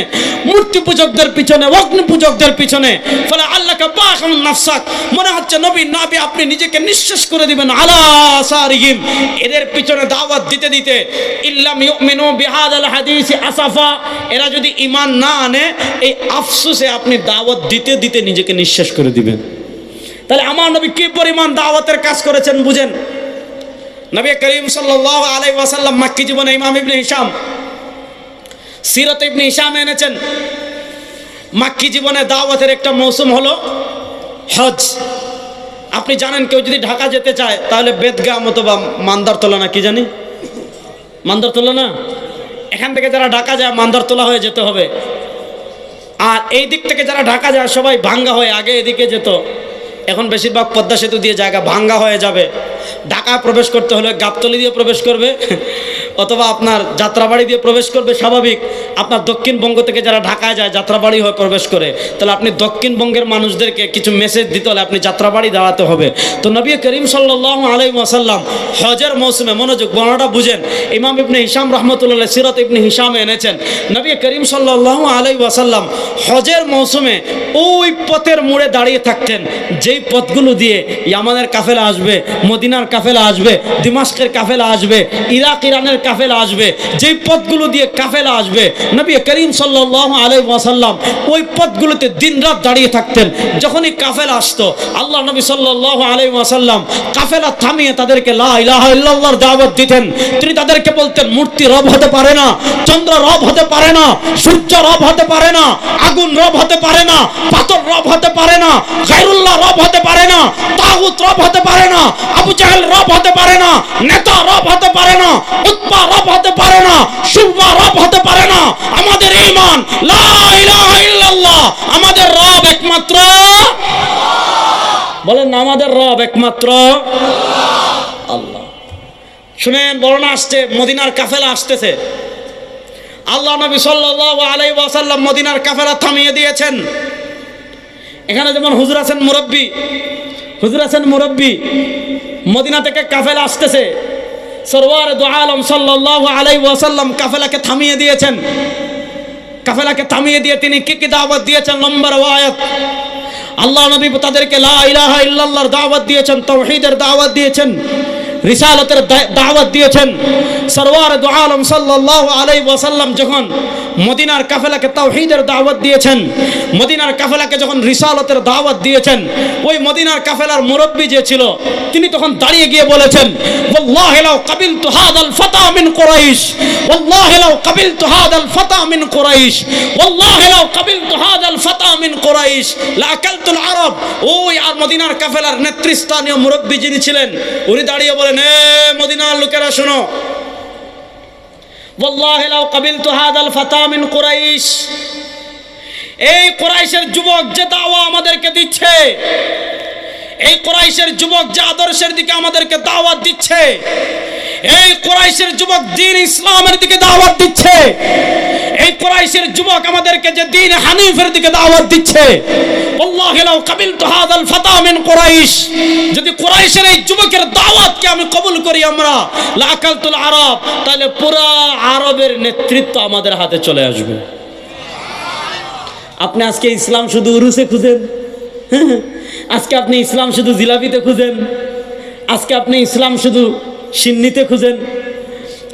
মূর্তি পূজকদের পিছনে, অগ্নি পূজকদের পিছনে। ফালা আল্লাকা বাখিরুন নাফসাক, মনে হচ্ছে নবী আপনি নিজেকে নিঃশেষ করে দিবেন আলা আসারিহিম, এদের পিছনে দাওয়াত দিতে দিতে। ইল্লাম ইউমিনু বিহাদাল হাদিস আসাফা, এরা যদি ঈমান না আনে এই আফসোসে আপনি দাওয়াত দিতে দিতে নিজেকে নিঃশেষ করে দিবেন। তাহলে আমার নবী কি পরিমাণ দাওয়াতের কাজ করেছেন বুঝেন। নবী করিম সাল্লাল্লাহু আলাইহি ওয়াসাল্লাম মক্কি জীবনে, ইমাম ইবনে হিশাম সিরাত ইবনে হিশাম এনেছেন, মক্কি জীবনে দাওয়াতের একটা মৌসুম হলো হজ। আপনি জানেন কেউ যদি ঢাকা যেতে চায় তাহলে বেদগাম অথবা মান্দারতলা, না কি জানি মান্দারতলা না, এখান থেকে যারা ঢাকা যায় মান্দারতলা হয়ে যেতে হবে। আর এই দিক থেকে যারা ঢাকা যায় সবাই ভাঙ্গা হয়ে আগে এদিকে যেত, এখন বেশিরভাগ পদ্মা সেতু দিয়ে জায়গা ভাঙ্গা হয়ে যাবে। ঢাকায় প্রবেশ করতে হলে গাবতলী দিয়ে প্রবেশ করবে অথবা আপনার যাত্রাবাড়ি দিয়ে প্রবেশ করবে। স্বাভাবিক, আপনার দক্ষিণবঙ্গ থেকে যারা ঢাকায় যায় যাত্রাবাড়ি হয়ে প্রবেশ করে, তাহলে আপনি দক্ষিণবঙ্গের মানুষদেরকে কিছু মেসেজ দিতে হলে আপনি যাত্রাবাড়ি দাঁড়াতে হবে। তো নবী করিম সাল্লাল্লাহু আলাইহি ওয়াসাল্লাম হজের মৌসুমে, মনোযোগ বর্ণনাটা বুঝেন, ইমাম ইবনে হিশাম রাহমাতুল্লাহ সিরাত ইবনে হিশামে এনেছেন, নবী করিম সাল্লাল্লাহু আলাইহি ওয়াসাল্লাম হজের মৌসুমে ওই পথের মোড়ে দাঁড়িয়ে থাকতেন যেই পথগুলো দিয়ে ইয়ামানের কাফেলা আসবে, মদিনার কাফেলা আসবে, দিমাশকের কাফেলা আসবে, ইরাক ইরানের কাফেলা আসবে, যেই পথগুলো দিয়ে কাফেলা আসবে নবী করিম সাল্লাল্লাহু আলাইহি ওয়াসাল্লাম ওই পথগুলোতে দিনরাত দাঁড়িয়ে থাকতেন। যখনই কাফেলা আসতো আল্লাহ নবী সাল্লাল্লাহু আলাইহি ওয়াসাল্লাম কাফেলা থামিয়ে তাদেরকে লা ইলাহা ইল্লাল্লাহর দাওয়াত দিতেন। তিনি তাদেরকে বলতেন, মূর্তি রব হতে পারে না, চন্দ্র রব হতে পারে না, সূর্য রব হতে পারে না, আগুন রব হতে পারে না, পাথর রব হতে পারে না, গায়রুল্লাহ রব হতে পারে না, তাগুত রব হতে পারে না, আবু জাহেল রব হতে পারে না, নেতা রব হতে পারে না, উতবা রব হতে পারে না, শুবা রব হতে পারে না। আমাদের ঈমান লা ইলাহা ইল্লাল্লাহ, আমাদের রব একমাত্র বলেন না, আমাদের রব একমাত্র আল্লাহ। শুনেন, বর্ণনা আসছে মদিনার কাফেলা আসতেছে, আল্লাহ নবী সাল্লাল্লাহু আলাইহি ওয়াসাল্লাম মদিনার কাফেলা থামিয়ে দিয়েছেন। এখানে যেমন হুজুর আছেন মুরব্বী, মদিনা থেকে কাফেলা আসতেছে, সরওয়ার দু আলম সাল্লাল্লাহু আলাইহি ওয়াসাল্লাম কাফেলাকে থামিয়ে দিয়েছেন। কাফেলাকে থামিয়ে দিয়ে তিনি কি দাওয়াত দিয়েছেন? নম্বর ওয়ায়াত, আল্লাহ নবী তাদেরকে লা ইলাহা ইল্লাল্লাহর দাওয়াত দিয়েছেন, তাওহীদের দাওয়াত দিয়েছেন, রিসালাতের দাওয়াত দিয়েছেন। সরওয়ার দু আলম সাল্লাল্লাহু আলাইহি ওয়াসাল্লাম যখন মদিনার কাফেলাকে তাওহীদের দাওয়াত দিয়েছেন, মদিনার কাফেলাকে যখন রিসালাতের দাওয়াত দিয়েছেন, ওই মদিনার কাফেলার মুরব্বি যে ছিল তিনি তখন দাঁড়িয়ে গিয়ে বলেছেন, ওয়াল্লাহি লাউ কাবিলতু হাদাল ফাতা মিন কুরাইশ, ওয়াল্লাহি লাউ কাবিলতু হাদাল ফাতা মিন কুরাইশ, ওয়াল্লাহি লাউ কাবিলতু হাদাল ফাতা মিন কুরাইশ লা আকালতুল আরব। ওই আর মদিনার কাফেলার নেতৃস্থানীয় মুরব্বি যিনি ছিলেন উনি দাঁড়িয়ে বলেন, এ মদিনার লোকেরা শোনো, ওয়াল্লাহি লাউ কাবিলতু হাদাল ফাতা মিন কুরাইশ, এই কুরাইশের যুবক যে দাওয়া আমাদেরকে দিচ্ছে, এই কুরাইশের যুবক যে আদর্শের দিকে আমাদেরকে দাওয়াত দিচ্ছে, এই কুরাইশের যুবক দ্বীন ইসলামের দিকে দাওয়াত দিচ্ছে, এই কুরাইশের যুবক আমাদেরকে যে দ্বীন হানিফের দিকে দাওয়াত দিচ্ছে, ওয়াল্লাহি লাউ কাবিলতু হাদাল ফাতা মিন কুরাইশ, যদি কুরাইশের এই যুবকের দাওয়াতকে আমি কবুল করি আমরা, লা আকালতুল আরব, তাহলে পুরো আরবের নেতৃত্ব আমাদের হাতে চলে আসবে। আপনি আজকে ইসলাম শুধু উরুসে খুঁজেন, আজকে আপনি ইসলাম শুধু জিলাপিতে খুঁজেন, আজকে আপনি ইসলাম শুধু সিন্নিতে খুঁজেন,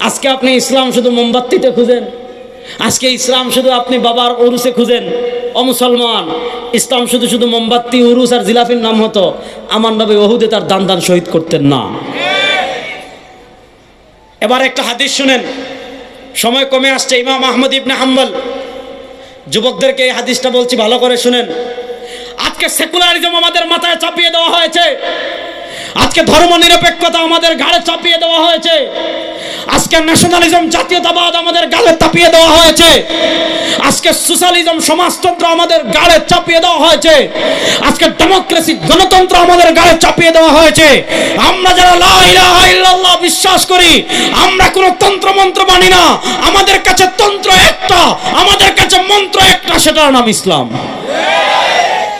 আজকে আপনি ইসলাম শুধু মোমবাতিতে খুঁজেন, আজকে ইসলাম শুধু আপনি বাবার উরুসে খুঁজেন। ও মুসলমান, ইসলাম শুধু শুধু মোমবাতি, উরুস আর জিলাপির নাম হতো, আমার নবী ওহুদে তার দান শহীদ করতেন না। এবার একটা হাদিস শুনেন, সময় কমে আসছে। ইমাম আহমদ ইবনে হাম্বল, যুবকদেরকে এই হাদিসটা বলছি, ভালো করে শুনেন। আজকে সেকুলারিজম আমাদের মাথায় চাপিয়ে দেওয়া হয়েছে, আজকে ধর্ম নিরপেক্ষতা আমাদের ঘাড়ে চাপিয়ে দেওয়া হয়েছে, আজকে ন্যাশনালিজম, জাতীয়তাবাদ আমাদের গালে চাপিয়ে দেওয়া হয়েছে, আজকে সোশ্যালিজম, সমাজতন্ত্র আমাদের গালে চাপিয়ে দেওয়া হয়েছে, আজকে ডেমোক্রেসি, গণতন্ত্র আমাদের গালে চাপিয়ে দেওয়া হয়েছে। আমরা যারা লা ইলাহা ইল্লাল্লাহ বিশ্বাস করি, আমরা কোনো তন্ত্র মন্ত্র মানি না, আমাদের কাছে তন্ত্র একটা, আমাদের কাছে মন্ত্র একটা, সেটার নাম ইসলাম।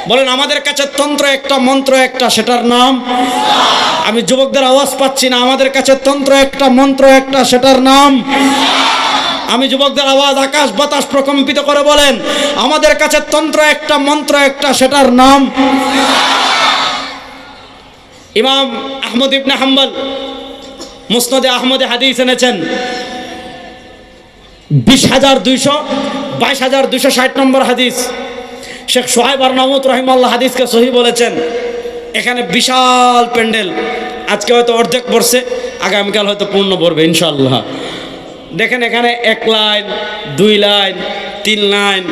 বলেন আমাদের কাছে তন্ত্র একটা, মন্ত্র একটা, সেটার নাম। আমি যুবকদের আওয়াজ পাচ্ছি না। আমাদের কাছে তন্ত্র একটা, মন্ত্র একটা, সেটার নাম। আমি যুবকদের আওয়াজ আকাশ বাতাস প্রকম্পিত করে বলেন আমাদের কাছে তন্ত্র একটা, মন্ত্র একটা, সেটার নাম। ইমাম আহমদ ইবনে হাম্বল মুসনাদে আহমদে হাদিস এনেছেন 22,260 নম্বর হাদিস। শেখ সোহাইব আরনাউত রাহিমাহুল্লাহ হাদিসকে সহিহ বলেছেন। এখানে বিশাল প্যান্ডেল, আজকে হয়তো অর্ধেক পড়ছে, আগামীকাল হয়তো পূর্ণ পড়বে ইনশাআল্লাহ। দেখেন এখানে 1 line, 2 line, 3 line,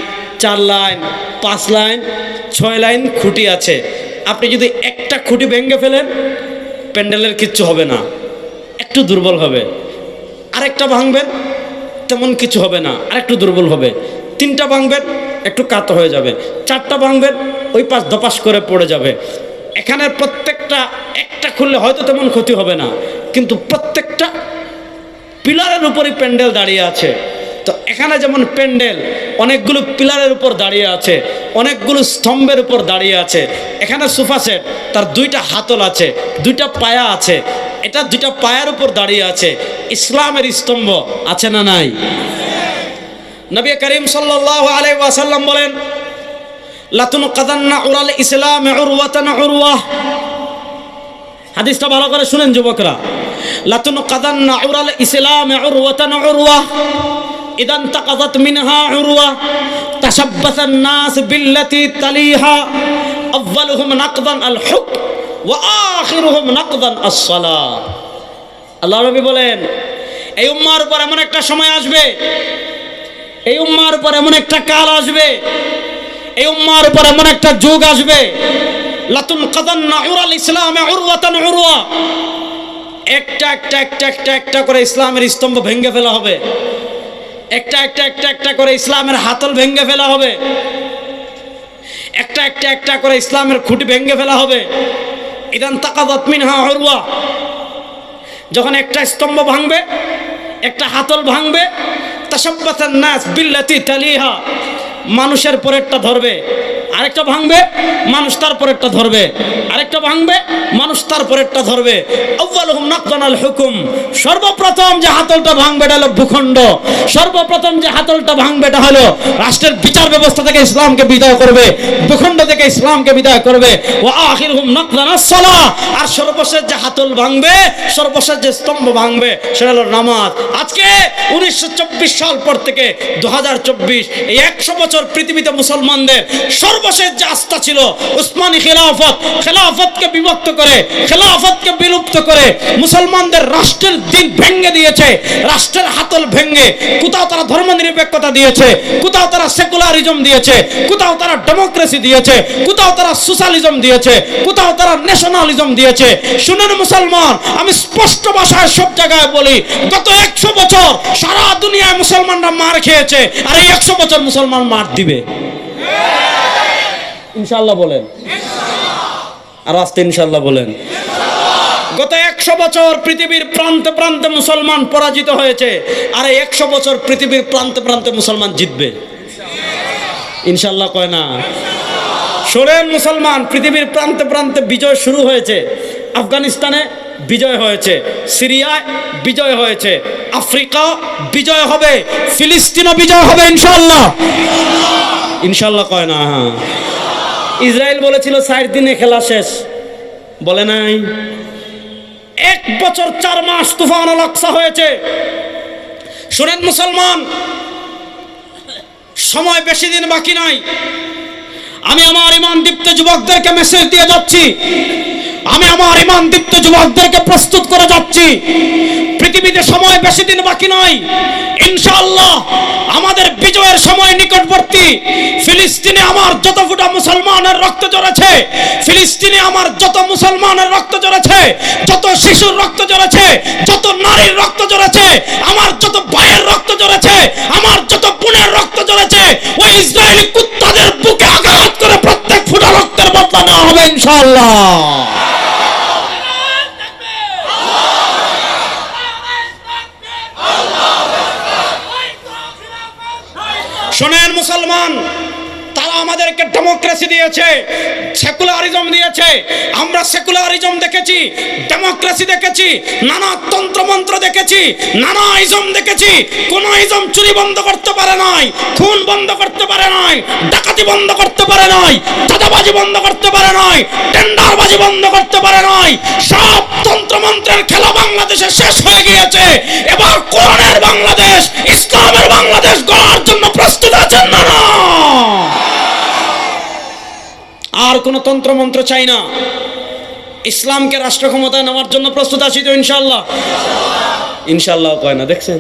4 line, 5 line, 6 line খুঁটি আছে। আপনি যদি একটা খুঁটি ভেঙে ফেলেন প্যান্ডেলের কিচ্ছু হবে না, একটু দুর্বল হবে। আরেকটা ভাঙবেন তেমন কিছু হবে না, আরেকটু দুর্বল হবে। 3টা ভাঙবেন একটু কাত হয়ে যাবে, 4টা ভাঙবেন ওই পাশ দপাস করে পড়ে যাবে। এখানের প্রত্যেকটা একটা খুললে হয়তো তেমন ক্ষতি হবে না, কিন্তু প্রত্যেকটা পিলারের উপরই প্যান্ডেল দাঁড়িয়ে আছে। তো এখানে যেমন প্যান্ডেল অনেকগুলো পিলারের উপর দাঁড়িয়ে আছে, অনেকগুলো স্তম্ভের উপর দাঁড়িয়ে আছে। এখানে সোফা সেট, তার 2টা হাতল আছে, 2টা পায়া আছে, এটা 2টা পায়ার উপর দাঁড়িয়ে আছে। ইসলামের স্তম্ভ আছে না নাই? নবী করিম সাল্লাল্লাহু আলাইহি ওয়াসাল্লাম বলেন লাতুনকাদান্না উরাল ইসলাম উরওয়াতান উরওয়া। হাদিসটা ভালো করে শুনেন যুবকরা। লাতুনকাদান্না উরাল ইসলাম উরওয়াতান উরওয়া ইদান তাকাযাত মিনহা উরওয়া তাশাব্বাসান নাস বিল্লাতি তালিহা আউয়ালুহুম নাকদান আল হুক ওয়া আখিরুহুম নাকদান আস-সালাহ। আল্লাহ নবী বলেন এই উম্মার উপর এমন একটা সময় আসবে, এই উম্মার উপর এমন একটা কাল আসবে, এই উম্মার উপর এমন একটা যুগ আসবে লাতুনকাদান্না উরাল ইসলাম উরওয়াতান উরওয়া। একটা একটা একটা একটা একটা করে ইসলামের স্তম্ভ ভেঙে ফেলা হবে, একটা একটা একটা একটা করে ইসলামের হাতল ভেঙে ফেলা হবে, একটা একটা একটা করে ইসলামের খুঁটি ভেঙে ফেলা হবে। ইদান তাকাযাত মিনহা উরওয়া, যখন একটা স্তম্ভ ভাঙবে, একটা হাতল ভাঙবে, তাশাব্বাসান নাস বিল্লাতি তালিহা, মানুষের পরেরটা ধরবে, আরেকটা ভাঙবে মানুষ তার পরেরটা ধরবে, আরেকটা ভাঙবে মানুষ তার পরেরটা ধরবে। আউয়ালুহুম নাকদান আল হুকুম, সর্বপ্রথম যে হাতলটা ভাঙবে এটা হলো ভূখণ্ড, সর্বপ্রথম যে হাতলটা ভাঙবে এটা হলো রাষ্ট্রের বিচার ব্যবস্থা থেকে ইসলামকে বিদায় করবে, ভূখণ্ড থেকে ইসলামকে বিদায় করবে। ওয়া আখিরুহুম নাকদান আস-সালাহ, আর সর্বশেষ যে হাতল ভাঙবে, সর্বশেষ যে স্তম্ভ ভাঙবে সেটা হলো নামাজ। আজকে 1924 সাল পর থেকে 2024 এই 100 বছর পৃথিবীতে মুসলমানদের সর্বশেষ যে আস্থা ছিল উসমানী খেলাফত, খেলাফতকে বিভক্ত করে, খেলাফতকে বিলুপ্ত করে মুসলমানদের রাষ্ট্রের দিন ভেঙে দিয়েছে, রাষ্ট্রের হাতল ভেঙে। কোথাও তারা ধর্মনিরপেক্ষতা দিয়েছে, কোথাও তারা সেকুলারিজম দিয়েছে, কোথাও তারা ডেমোক্রেসি দিয়েছে, কোথাও তারা সোশ্যালিজম দিয়েছে, কোথাও তারা ন্যাশনালিজম দিয়েছে। শুনেন মুসলমান, আমি স্পষ্ট ভাষায় সব জায়গায় বলি, গত 100 বছর সারা দুনিয়ায় মুসলমানরা মার খেয়েছে, আর এই 100 বছর মুসলমান মার দিবে ইনশাআল্লাহ বলেন, আর আস্তে ইনশাআল্লাহ বলেন। গত 100 বছর পৃথিবীর প্রান্তে প্রান্তে মুসলমান পরাজিত হয়েছে, আর এই 100 বছর পৃথিবীর প্রান্তে প্রান্তে মুসলমান জিতবে ইনশাআল্লাহ কয় না? শোনেন মুসলমান, পৃথিবীর প্রান্তে প্রান্তে বিজয় শুরু হয়েছে। আফগানিস্তানে বিজয় হয়েছে, সিরিয়ায় বিজয় হয়েছে, আফ্রিকা বিজয় হবে, ফিলিস্তিনও বিজয় হবে ইনশাআল্লাহ। ইনশাআল্লাহ কয় না? ইসরায়েল বলেছিল 4 দিনে খেলা শেষ, বলে নাই? 1 বছর 4 মাস তুফান আল আকসা হয়েছে। শুনেন মুসলমান, সময় বেশি দিন বাকি নাই। আমি আমার ঈমান দীপ্ত যুবকদেরকে মেসেজ দিয়ে যাচ্ছি, আমি আমার ঈমান দীপ্ত যুবকদেরকে প্রস্তুত করে যাচ্ছি। পৃথিবীতে সময় বেশি দিন বাকি নয়, ইনশাআল্লাহ আমাদের বিজয়ের সময় নিকটবর্তী। ফিলিস্তিনে আমার যত ফুটা মুসলমানের রক্ত ঝরেছে, ফিলিস্তিনে আমার যত মুসলমানের রক্ত ঝরেছে, যত শিশুর রক্ত ঝরেছে, যত নারীর রক্ত ঝরেছে, আমার যত ভাইয়ের রক্ত ঝরেছে, আমার যত বোনের রক্ত ঝরেছে, ওই ইসরায়েলি কুত্তাদের বুকে আঘাত করে প্রত্যেক ফুটা রক্তের বদলা নেওয়া হবে ইনশাআল্লাহ। শোনেন মুসলমান, তারা আমাদেরকে ডেমোক্রেসি দিয়েছে, সেকুলারিজম দিয়েছে। আমরা সেকুলারিজম দেখেছি, ডেমোক্রেসি দেখেছি, নানা তন্ত্রমন্ত্র দেখেছি, নানা ইজম দেখেছি। কোন ইজম চুরি বন্ধ করতে পারে নাই, খুন বন্ধ করতে পারে নাই, ডাকাতি বন্ধ করতে পারে নাই, চাঁদাবাজি বন্ধ করতে পারে নাই, টেন্ডারবাজি বন্ধ করতে পারে নাই। সব তন্ত্রমন্ত্রের খেলা বাংলাদেশে শেষ হয়ে গিয়েছে। এবার কোরআনের বাংলাদেশ, ইসলামের বাংলাদেশ গড়ার জন্য প্রস্তুত আছেন না? আর কোন তন্ত্রমন্ত্র চাই না। ইসলামকে রাষ্ট্র ক্ষমতায় নেওয়ার জন্য প্রস্তুত আছি তো ইনশাআল্লাহ? ইনশাআল্লাহ কয় না, দেখছেন?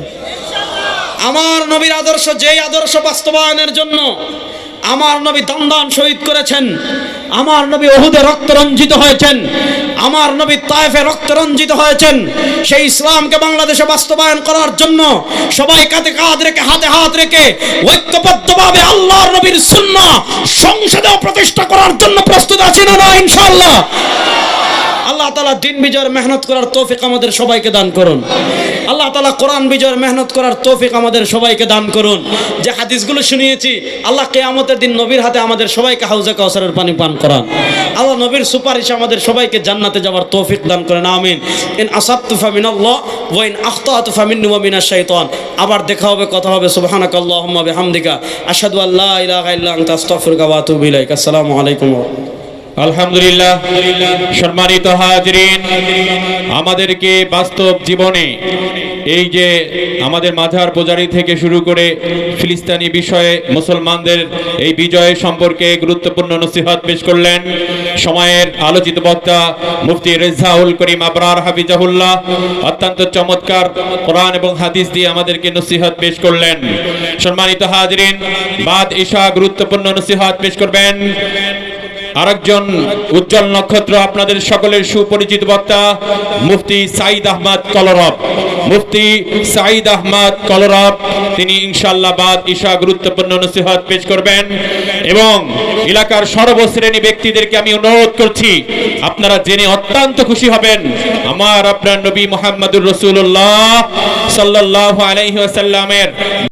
আমার নবীর আদর্শ, যেই আদর্শ বাস্তবায়নের জন্য আমার নবী দান শহীদ করেছেন, আমার নবী উহুদে রক্ত রঞ্জিত হয়েছেন, আমার নবী তায়েফে রক্ত রঞ্জিত হয়েছেন, সেই ইসলামকে বাংলাদেশে বাস্তবায়ন করার জন্য সবাই কাঁধে কাঁধ রেখে, হাতে হাত রেখে ঐক্যবদ্ধভাবে আল্লাহর নবীর সুন্নাহ সংসদে প্রতিষ্ঠা করার জন্য প্রস্তুত আছি না ইনশাআল্লাহ? আল্লাহ তাআলা দিন বিজয়ের মেহনত করার তৌফিক আমাদের সবাইকে দান করুন। আল্লাহ তাআলা কোরআন বিজয়ের মেহনত করার তৌফিক আমাদের সবাইকে দান করুন। যে হাদিসগুলো শুনিয়েছি, আল্লাহ কিয়ামতের দিন নবীর হাতে আমাদের সবাইকে হাউজে কাউসারের পানি পান করান। আল্লাহ নবীর সুপারিশে আমাদের সবাইকে জান্নাতে যাওয়ার তৌফিক দান করেন, আমিন। ইন আসাবতু ফামিনাল্লাহ ওয়া ইন আখতাতু ফামিন্নি ওয়া মিনাশ শাইতান। আবার দেখা হবে, কথা হবে। সুবহানাকাল্লাহুম্মা বিহামদিকা আশহাদু আল্লা ইলাহা ইল্লা আনতা আস্তাগফিরুকা ওয়া আতুবু ইলাইক। আসসালামু আলাইকুম। আলহামদুলিল্লাহ। সম্মানিত হাজিরিন, আমাদেরকে বাস্তব জীবনে এই যে আমাদের মাঝার পূজারি থেকে শুরু করে ফিলিস্তিনি বিষয়ে মুসলমানদের এই বিজয় সম্পর্কে গুরুত্বপূর্ণ নসিহত পেশ করলেন সময়ের আলোচিত বক্তা মুফতি রেজাউল করিম আবরার হাফিজাহুল্লাহ। অত্যন্ত চমৎকার কোরআন এবং হাদিস দিয়ে আমাদেরকে নসিহত পেশ করলেন। সম্মানিত হাজিরিন, বাদ ঈশা গুরুত্বপূর্ণ নসিহত পেশ করবেন আরেকজন উজ্জ্বল নক্ষত্র, আপনাদের সকলের সুপরিচিত বক্তা মুফতি সাঈদ আহমদ কলরব। মুফতি সাঈদ আহমদ কলরব তিনি ইনশাআল্লাহ বাদ ঈশা গুরুত্বপূর্ণ নসিহত পেশ করবেন। এবং এলাকার সর্বশ্রেণী ব্যক্তিদেরকে আমি অনুরোধ করছি, আপনারা জেনে অত্যন্ত খুশি হবেন, আমার আপনার নবী মুহাম্মদুর রাসূলুল্লাহ সাল্লাল্লাহু আলাইহি ওয়াসাল্লামের